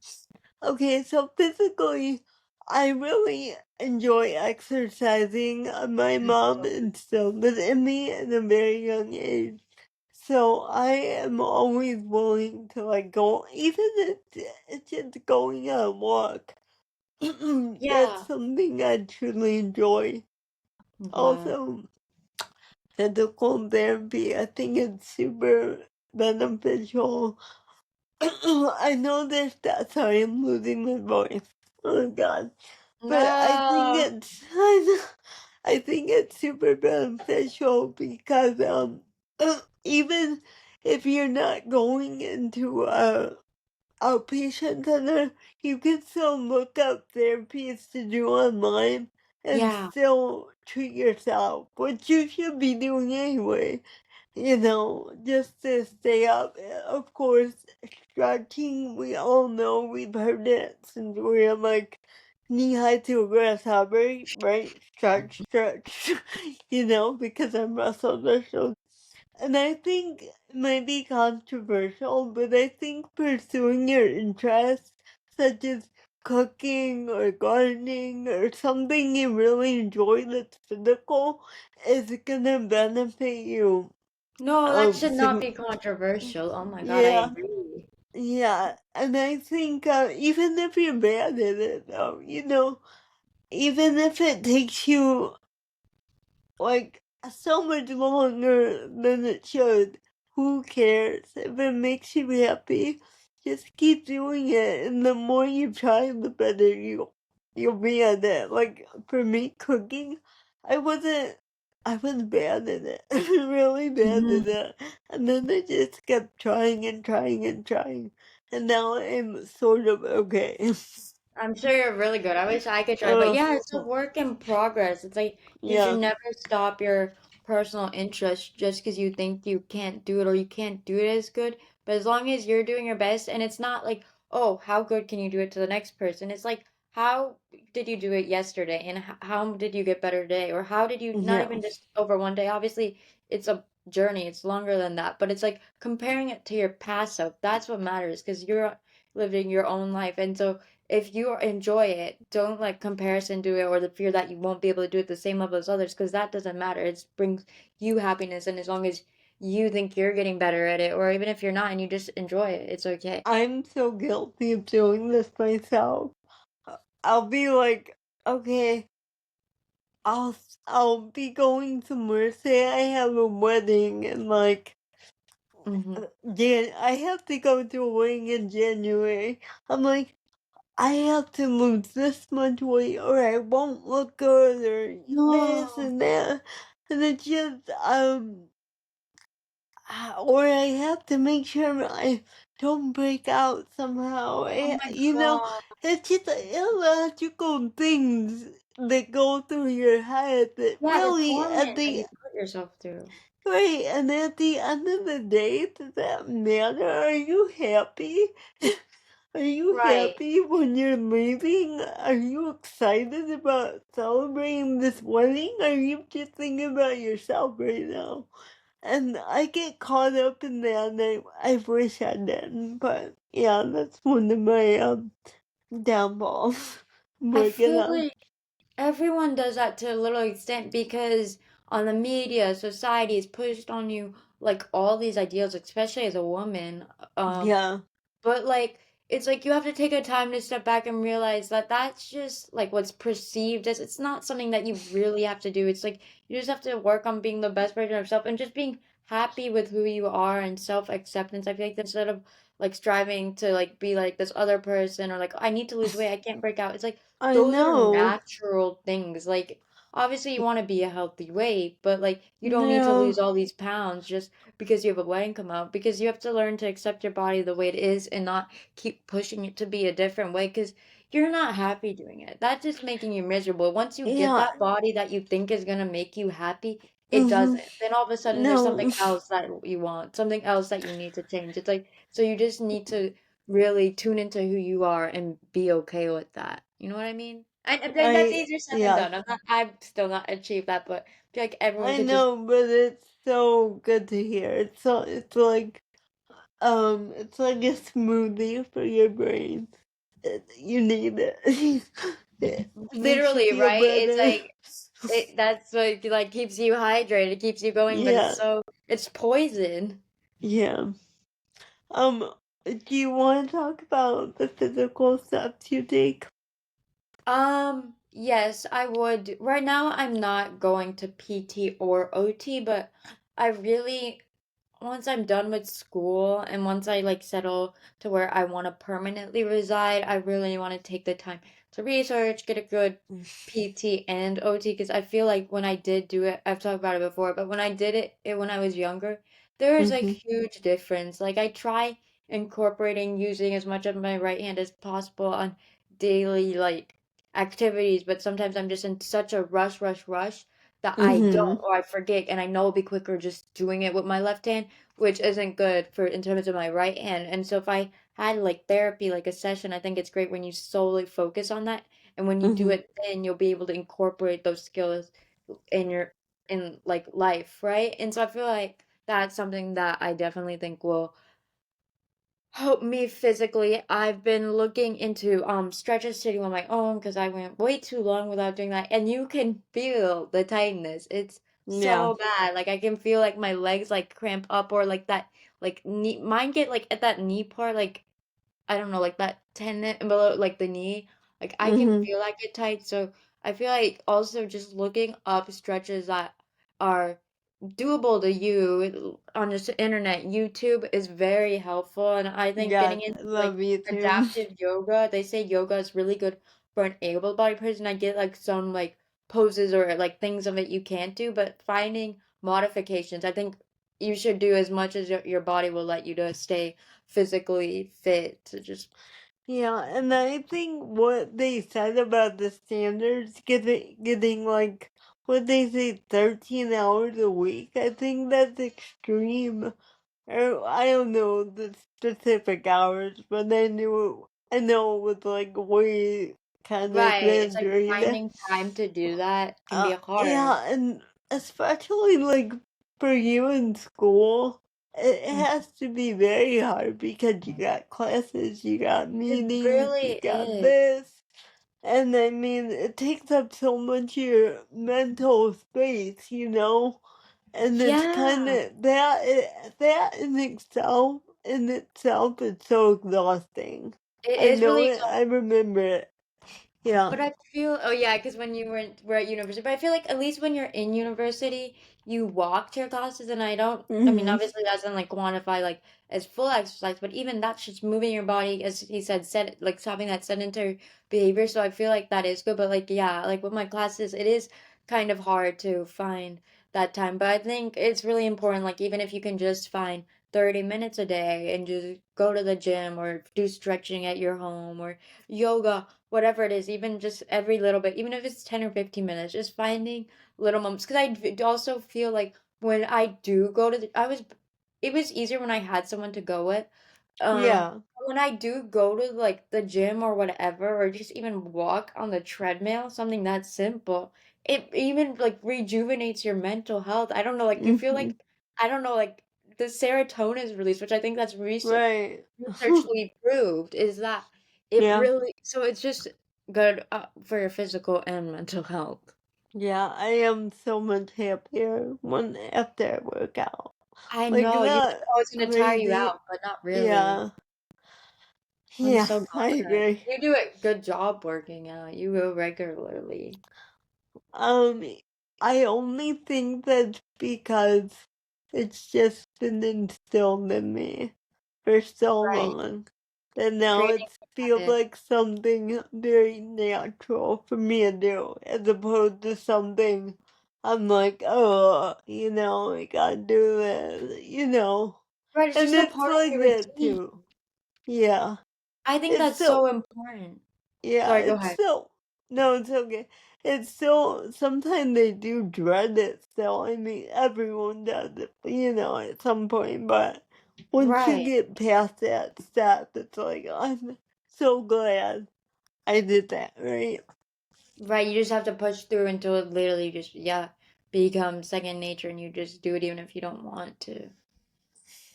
Okay, so physically, I really enjoy exercising. My mom instilled it in me at a very young age. So I am always willing to like go, even if it's just going on a walk. That's Yeah. something I truly enjoy. I'm glad. Also, physical therapy, I think it's super beneficial. I know there's that. Sorry, I'm losing my voice. Oh my god. But I think No. it's I think it's super beneficial because even if you're not going into a outpatient center, you can still look up therapies to do online and Yeah. still treat yourself, which you should be doing anyway, just to stay up. Of course, stretching, we all know, we've heard it since we're like knee high to a grasshopper, right? Stretch, stretch, because our muscles are so. And I think it might be controversial, but I think pursuing your interests, such as cooking or gardening or something you really enjoy that's physical, is gonna benefit you. No, that should not Sig- be controversial. Oh my God, I yeah, agree. yeah, and I think even if you're bad at it, though, even if it takes you like so much longer than it should. Who cares? If it makes you happy, just keep doing it. And the more you try, the better you'll be at it. Like for me, cooking, I wasn't. I was bad at it, really bad Mhm. at it. And then I just kept trying and trying and trying. And now I'm sort of okay. I'm sure you're really good. I wish I could try, but uh, yeah, it's a work in progress. It's like you should yeah. never stop your personal interest just because you think you can't do it or you can't do it as good. But as long as you're doing your best, and it's not like, oh, how good can you do it to the next person? It's like, how did you do it yesterday, and how did you get better today, or how did you not Yeah. even just over one day? Obviously, it's a journey. It's longer than that, but it's like comparing it to your past self. That's what matters because you're living your own life, and so if you enjoy it, don't let comparison do it or the fear that you won't be able to do it the same level as others because that doesn't matter. It brings you happiness, and as long as you think you're getting better at it, or even if you're not and you just enjoy it, it's okay. I'm so guilty of doing this myself. I'll be like, okay, I'll I'll be going somewhere. Say I have a wedding and like, Mm-hmm. I have to go to a wedding in January. I'm like, I have to lose this much weight or I won't look good or this No. and that, and it's just or I have to make sure I don't break out somehow. Oh my God. It's just illogical things that go through your head that Yeah, the really torment that you put yourself through. and at the end of the day, does that matter? Are you happy? Are you Right. happy when you're leaving? Are you excited about celebrating this wedding? Are you just thinking about yourself right now? And I get caught up in that, and I wish I didn't. But yeah, that's one of my downfalls. I Working feel on. like everyone does that to a little extent because on the media, society is pushed on you like all these ideals, especially as a woman. Um, Yeah, But like it's like you have to take a time to step back and realize that that's just like what's perceived as it's not something that you really have to do. It's like you just have to work on being the best version of yourself and just being happy with who you are and self-acceptance. I feel like instead of like striving to like be like this other person or like I need to lose weight, I can't break out. It's like I those are know. natural things. Like obviously you want to be a healthy weight, but like you don't need to Yeah, lose all these pounds just because you have a wedding come up because you have to learn to accept your body the way it is and not keep pushing it to be a different way because you're not happy doing it. That's just making you miserable. Once you get yeah, that body that you think is gonna make you happy, it Mm-hmm. doesn't. Then all of a sudden there's No. something else that you want, something else that you need to change. It's like, so you just need to really tune into who you are and be okay with that. You know what I mean? And then that's easier said than Yeah, done. I've still not achieved that, but I feel like everyone I could just know, but it's so good to hear. It's like a smoothie for your brain. You need it. It makes you literally, feel right? It's better. like that's like keeps you hydrated, keeps you going, but Yeah, it's poison. yeah. Um, do you want to talk about the physical steps you take? Yes, I would. Right now, I'm not going to PT or OT, but I really, once I'm done with school and once I like settle to where I want to permanently reside, I really want to take the time to research, get a good PT and OT because I feel like when I did do it, I've talked about it before, but when I did it when I was younger, there is a Mm-hmm. huge difference. Like I try incorporating using as much of my right hand as possible on daily like activities, but sometimes I'm just in such a rush that I Mm-hmm. don't or I forget and I know it'll be quicker just doing it with my left hand, which isn't good for in terms of my right hand. And so if I had like therapy, like a session, I think it's great when you solely focus on that. And when you do Mm-hmm. it, then you'll be able to incorporate those skills in your in like life, right? And so I feel like that's something that I definitely think will help me physically. I've been looking into stretches sitting on my own because I went way too long without doing that. And you can feel the tightness. It's Yeah. so bad. Like I can feel like my legs like cramp up or like that like knee mine get like at that knee part like I don't know, like that tendon below like the knee. Like I can Mm-hmm. feel that get tight. So I feel like also just looking up stretches that are doable to you on this internet. YouTube is very helpful, and I think Yes, getting into I like love you too. adaptive yoga, they say yoga is really good for an able-bodied person. I get like some like poses or like things of it you can't do, but finding modifications, I think you should do as much as your body will let you to stay physically fit to just Yeah, and I think what they said about the standards getting like what they say 13 hours a week, I think that's extreme. Or I don't know the specific hours, but I know it was like way kind of right. It's like exaggerated. finding time to do that can be hard. Yeah, and especially like for you in school, it has to be very hard because you got classes, you got It meetings, you really got is. this. And I mean, it takes up so much of your mental space, And it's kind Yeah. of that in itself is so exhausting. It I is know really it. I remember it. Yeah. but I feel, oh yeah, because when you were at university, but I feel like at least when you're in university, you walk to your classes, and I mean, Mhm. obviously that doesn't like quantify like as full exercise, but even that's just moving your body, as he said, like stopping that sedentary behavior. So I feel like that is good, but like yeah, like with my classes, it is kind of hard to find that time. But I think it's really important, like even if you can just find 30 minutes a day and just go to the gym or do stretching at your home or yoga whatever it is, even just every little bit, even if it's 10 or 15 minutes, just finding little moments. Because also feel like when I do go to it was easier when I had someone to go with. Yeah. When I do go to like the gym or whatever, or just even walk on the treadmill, something that simple, it even like rejuvenates your mental health. I don't know, like you feel Mhm. like, I don't know, like the serotonin is released, which I think that's Right. researchly proved is that it Yeah. really so it's just good for your physical and mental health. Yeah. I am so much happier when after I work out. I Like know you not think, oh, it's gonna tire you crazy. out, but not really. Yeah. I'm Yeah. so I glad agree. you do a good job working out. You go regularly. Um, I only think that's because it's just been instilled in me for so Right, long that now creating it feels habit. like something very natural for me to do, as opposed to something I'm like, oh, I gotta do this. Right, it's And just a it's part of like your that routine. too. Yeah. I think It's that's so so important. yeah, Sorry, go it's ahead. so no, it's okay. it's still, sometimes they do dread it still. I mean, everyone does it, you know, at some point, but once you Right. get past that step, it's like, I'm so glad I did that, right? Right, you just have to push through until it literally just, yeah, becomes second nature and you just do it even if you don't want to.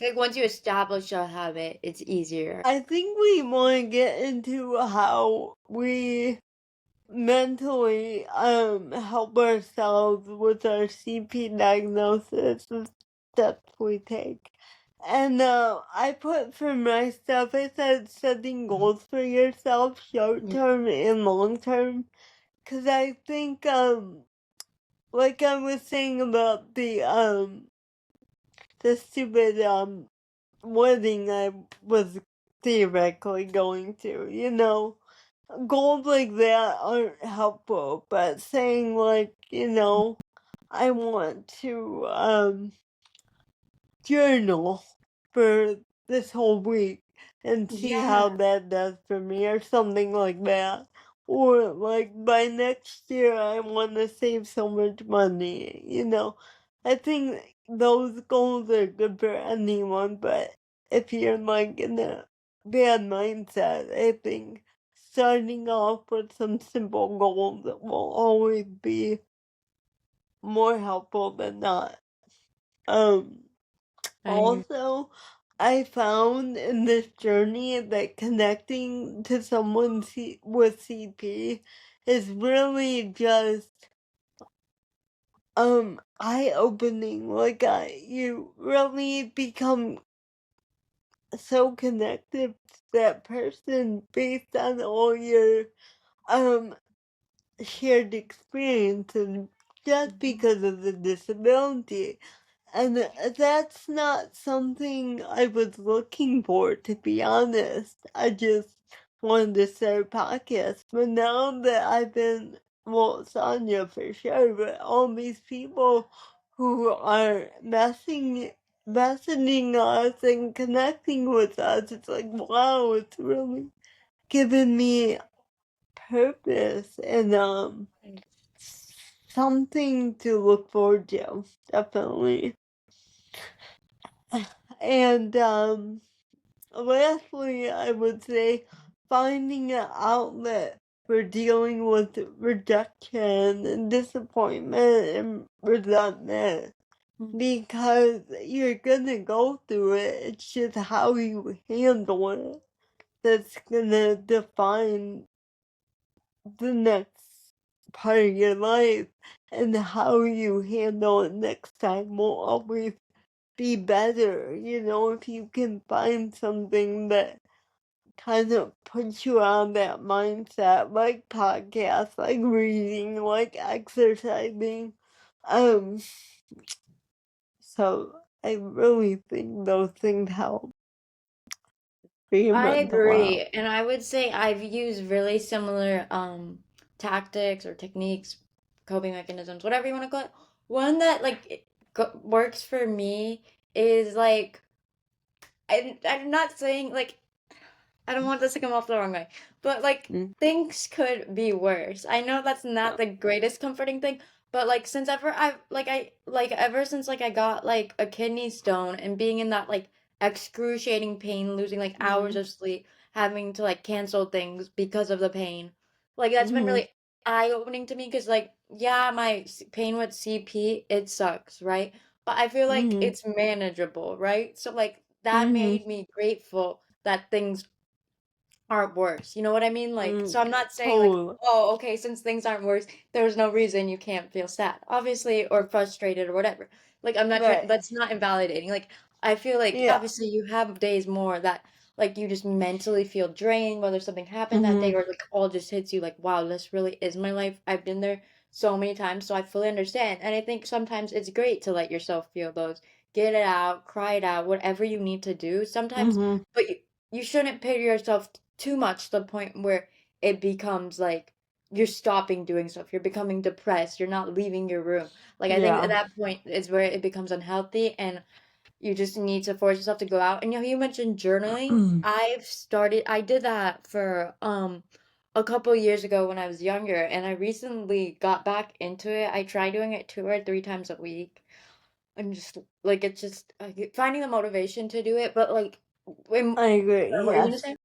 Like once you establish a habit, it's easier. I think we want to get into how we mentally help ourselves with our CP diagnosis, the steps we take. And I put for my stuff, I said setting goals for yourself, short term and long term. Cause I think like I was saying about the stupid wedding I was theoretically going to, you know. Goals like that aren't helpful, but saying like, you know, I want to journal for this whole week and see how Yeah. that does for me or something like that. Or like by next year I want to save so much money, you know. I think those goals are good for anyone, but if you're like in a bad mindset, I think starting off with some simple goals will always be more helpful than not. Um I agree. Also, I found in this journey that connecting to someone with CP is really just eye opening. Like you really become so connected to that person based on all your um shared experiences just because of the disability. And that's not something I was looking for, to be honest. I just wanted to start a podcast. But now that I've been, well, Sonia for sure, but all these people who are messaging us and connecting with us, it's like, wow, it's really given me purpose and something to look forward to, definitely. And lastly, I would say finding an outlet for dealing with rejection and disappointment and resentment, because you're gonna go through it. It's just how you handle it that's gonna define the next part of your life, and how you handle it next time will always be better, you know, if you can find something that kind of puts you on that mindset, like podcasts, like reading, like exercising. Um, so I really think those things help for your I mental health. agree. And I would say I've used really similar tactics or techniques, coping mechanisms, whatever you want to call it. One that like works for me is like I'm not saying like I don't want this to come off the wrong way, but like Mm. things could be worse. I know that's not the greatest comforting thing, but like since ever I like ever since like I got like a kidney stone and being in that like excruciating pain, losing like hours Mm-hmm. of sleep, having to like cancel things because of the pain. Like that's been Mm-hmm. really eye-opening to me because like yeah, my pain with CP, it sucks, right? But I feel like Mm-hmm. it's manageable, right? So like that Mm-hmm. made me grateful that things aren't worse. You know what I mean? Like, Mm. so I'm not saying like, Totally. oh, okay, since things aren't worse, there's no reason you can't feel sad, obviously, or frustrated or whatever. Like, I'm not trying, Right. that's not invalidating. Like, I feel like Yeah. obviously you have days more that like you just mentally feel drained, whether something happened that day Mm-hmm. or like all just hits you like, wow, this really is my life. I've been there so many times, so I fully understand. And I think sometimes it's great to let yourself feel those, get it out, cry it out, whatever you need to do sometimes, Mm-hmm. but you shouldn't pity yourself too much to the point where it becomes like you're stopping doing stuff, you're becoming depressed, you're not leaving your room. Like I think at Yeah. that point is where it becomes unhealthy and you just need to force yourself to go out. And you know, you mentioned journaling. I did that for a couple years ago when I was younger, and I recently got back into it. I try doing it 2 or 3 times a week. And just like it's just finding the motivation to do it, but like when I agree. what are you gonna Yes. say?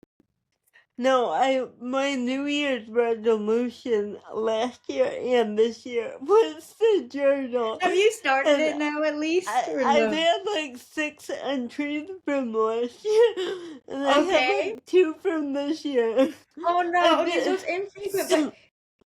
No, my New Year's resolution last year and this year was to journal, Have you started and it now at least or I've no? had like 6 entries from last year, and I have Okay. like 2 from this year. Oh no. I've Okay, so been it's infrequent, but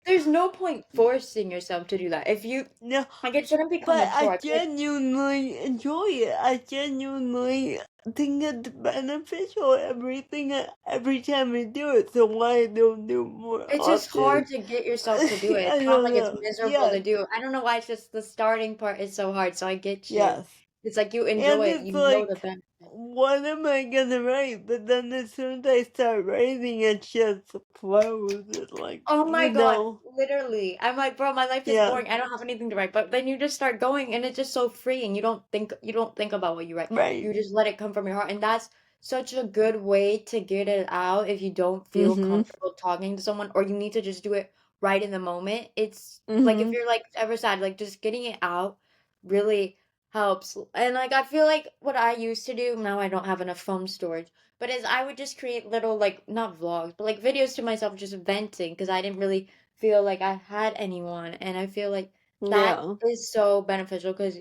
there's no point forcing yourself to do that. If you no, like, it shouldn't become a but chore. I I feel like genuinely enjoy it. I genuinely think it's beneficial every time I do it. So why don't do more it's just hard often? to get yourself to do it. I It's not don't like it's know. miserable to Yes, do. I don't know why. It's just the starting part is so hard. So I get you. yes. It's like you And enjoy it. it's You know the like, benefit. what am I gonna write? But then as soon as I start writing, it just flows. It's like, Oh my you God, know, literally. I'm like, bro, my life is yeah, boring. I don't have anything to write. But then you just start going and it's just so free and you don't think about what you write. right. You just let it come from your heart. And that's such a good way to get it out if you don't feel Mm-hmm. comfortable talking to someone or you need to just do it right in the moment. It's like if Mm-hmm. you're like ever sad, like just getting it out really helps. And like I feel like what I used to do, now I don't have enough phone storage. But as I would just create little like not vlogs, but like videos to myself just venting because I didn't really feel like I had anyone. And I feel like that Yeah. is so beneficial because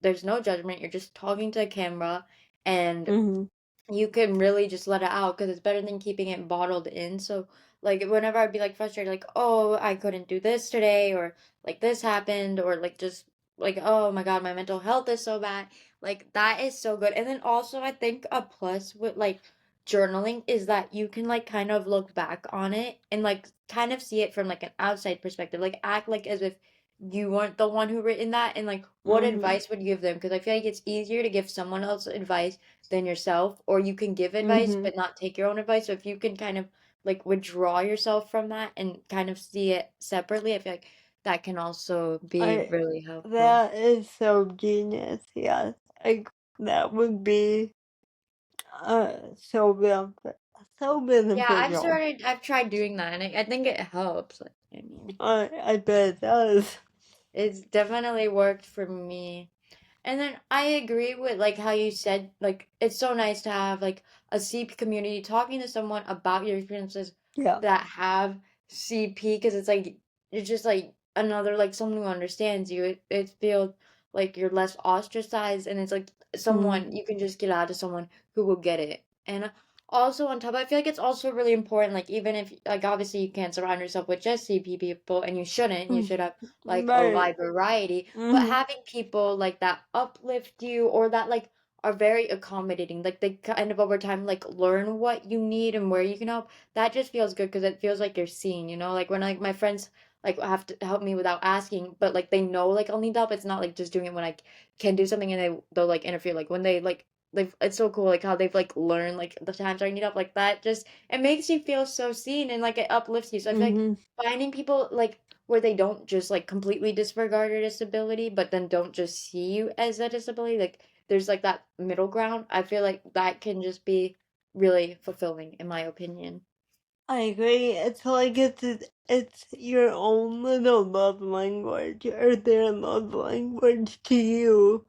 there's no judgment. You're just talking to a camera and Mm-hmm. you can really just let it out because it's better than keeping it bottled in. So like whenever I'd be like frustrated, like, oh, I couldn't do this today, or like this happened, or like just like, oh my God, my mental health is so bad. Like that is so good. And then also I think a plus with like journaling is that you can like kind of look back on it and like kind of see it from like an outside perspective. Like act like as if you weren't the one who written that and like what Mm-hmm. advice would you give them? Because I feel like it's easier to give someone else advice than yourself, or you can give advice Mm-hmm. but not take your own advice. So if you can kind of like withdraw yourself from that and kind of see it separately, I feel like that can also be I really helpful. That is so genius. Yes, that would be so so Yeah, beneficial. I've tried doing that and I think it helps. Like, I mean, I bet it does. it's definitely worked for me. And then I agree with like how you said like it's so nice to have like a CP community talking to someone about your experiences Yeah. that have CP because it's like it's just like another like someone who understands you. It feels like you're less ostracized and it's like someone Mm-hmm. you can just get out to someone who will get it. And also on top, I feel like it's also really important like even if like obviously you can't surround yourself with just CP people and you shouldn't. You should have like a Right. wide variety, but Mm-hmm. having people like that uplift you or that like are very accommodating, like they kind of over time like learn what you need and where you can help, that just feels good because it feels like you're seen, like when like my friends like have to help me without asking, but like they know like I'll need help. It's not like just doing it when I can do something and they'll like interfere, like when they like they've it's so cool like how they've like learned like the times I need help, like that just it makes you feel so seen and like it uplifts you. So I feel like Mm-hmm. finding people like where they don't just like completely disregard your disability, but then don't just see you as a disability. Like there's like that middle ground. I feel like that can just be really fulfilling, in my opinion. I agree. It's like it's your own little love language or their love language to you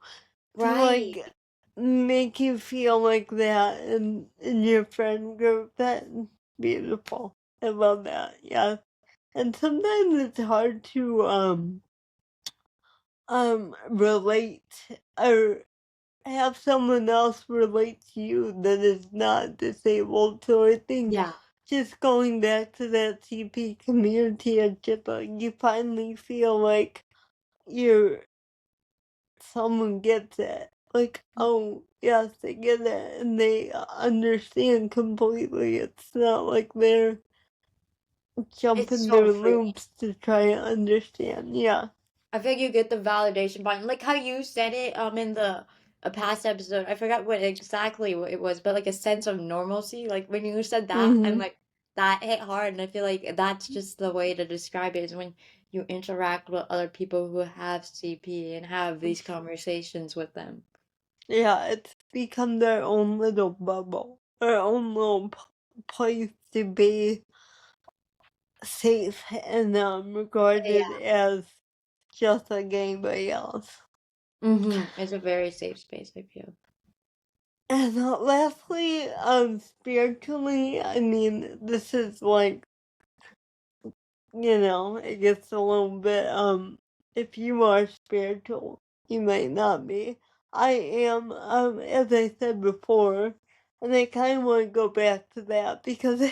to Right. like make you feel like that in your friend group. That's beautiful. I love that. Yeah. And sometimes it's hard to relate or have someone else relate to you that is not disabled. So I think Yeah. just going back to that CP community and just like you finally feel like you're someone gets it. Like, oh yes, they get it and they understand completely. It's not like they're It's jumping so through free. loops to try and understand. Yeah. I feel like you get the validation button, like how you said it in the a past episode. I forgot what exactly what it was, but like a sense of normalcy. Like when you said that, I'm Mm-hmm. like that hit hard, and I feel like that's just the way to describe it is when you interact with other people who have CP and have these conversations with them. Yeah, it's become their own little bubble, their own little place to be. safe and regarded as just like anybody else. It's a very safe space, I feel. And lastly, spiritually, I mean, this is like, it gets a little bit, if you are spiritual, you might not be. I am, as I said before, and I kind of want to go back to that because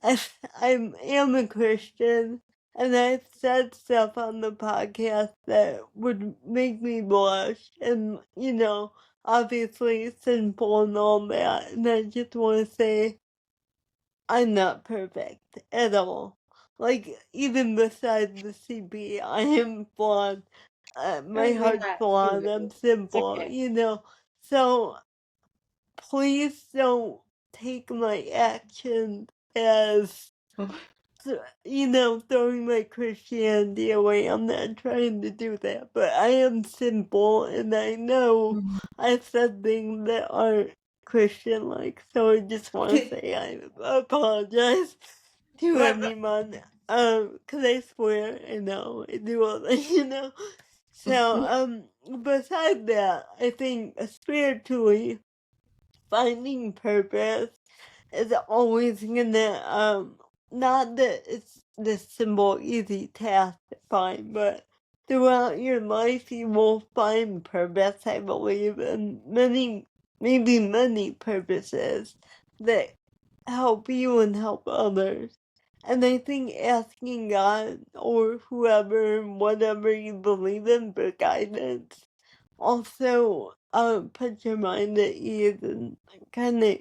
I am a Christian, and I've said stuff on the podcast that would make me blush, and obviously sinful and all that. And I just want to say I'm not perfect at all. Like even besides the CB, I am flawed. My Don't mean heart's that flawed. I'm physically. It's simple, okay. So please don't take my actions as throwing my Christianity away. I'm not trying to do that, but I am simple, and I know I've said things that aren't Christian like, so I just want to say I apologize to anyone. 'Cause I swear, I know, I do all that. So, besides that, I think spiritually, finding purpose is always gonna not that it's this simple easy task to find, but throughout your life you will find purpose, I believe, and maybe many purposes that help you and help others. And I think asking God or whoever, whatever you believe in, for guidance also puts your mind at ease and kind of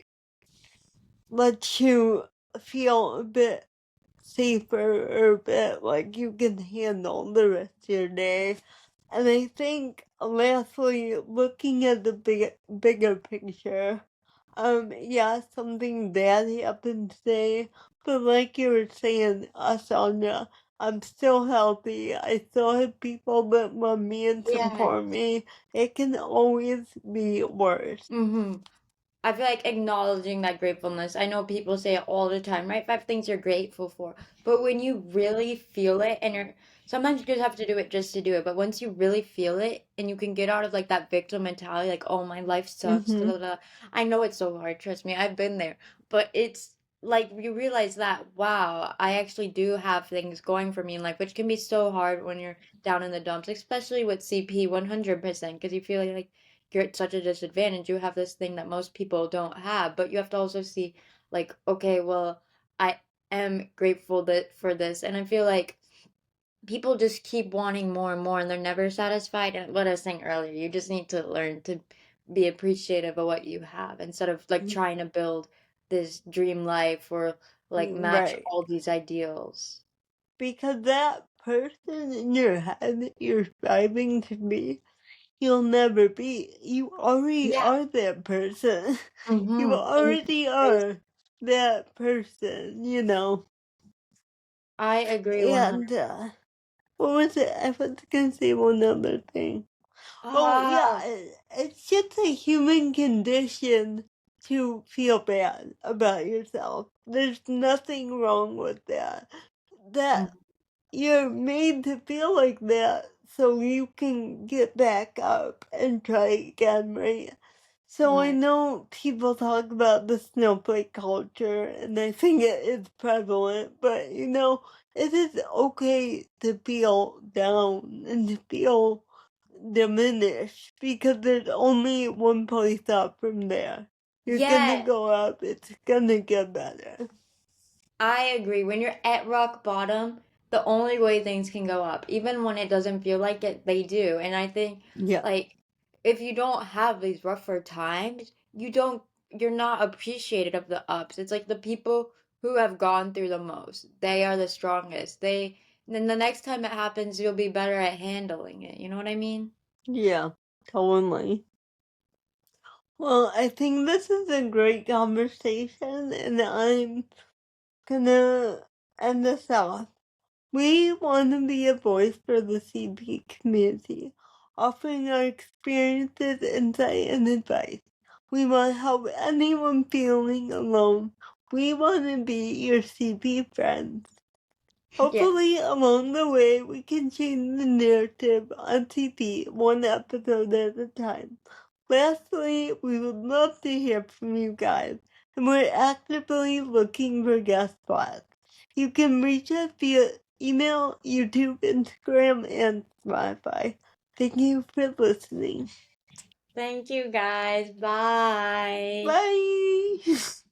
lets you feel a bit safer or a bit like you can handle the rest of your day. And I think lastly, looking at the bigger picture, yeah, something bad happened today, but like you were saying, Asanya, I'm still healthy. I still have people that love me and support me. It can always be worse. I feel like acknowledging that gratefulness. I know people say it all the time, right? 5 things you're grateful for. But when you really feel it, and sometimes you just have to do it just to do it. But once you really feel it, and you can get out of like that victim mentality, like, oh, my life sucks. Da, da, da. I know it's so hard. Trust me, I've been there. But it's like you realize that, wow, I actually do have things going for me in life, which can be so hard when you're down in the dumps, especially with CP 100%, because you feel like you're at such a disadvantage. You have this thing that most people don't have, but you have to also see, like, okay, well, I am grateful that for this, and I feel like people just keep wanting more and more, and they're never satisfied. And what I was saying earlier, you just need to learn to be appreciative of what you have instead of like trying to build this dream life or like match Right. all these ideals. Because that person in your head that you're striving to be, you'll never be. You already Yeah. are that person. You And already are that person. I agree 100. And, what was it? I was gonna say one other thing. Well, yeah, it's just a human condition to feel bad about yourself. There's nothing wrong with that. That you're made to feel like that so you can get back up and try again, right? So I Right. know people talk about the snowflake culture, and I think it is prevalent, but it is okay to feel down and to feel diminished because there's only one place up from there. You're gonna Yeah. go up, it's gonna get better. I agree. When you're at rock bottom, the only way things can go up, even when it doesn't feel like it, they do. And I think, Yeah. like, if you don't have these rougher times, you're not appreciated of the ups. It's like the people who have gone through the most, they are the strongest. Then the next time it happens, you'll be better at handling it. You know what I mean? Yeah, totally. Well, I think this is a great conversation, and I'm gonna end this off. We want to be a voice for the CP community, offering our experiences, insight, and advice. We want to help anyone feeling alone. We want to be your CP friends. Hopefully, along the way, we can change the narrative on TV one episode at a time. Lastly, we would love to hear from you guys, and we're actively looking for guest spots. You can reach us via email, YouTube, Instagram, and Spotify. Thank you for listening. Thank you guys. Bye. Bye!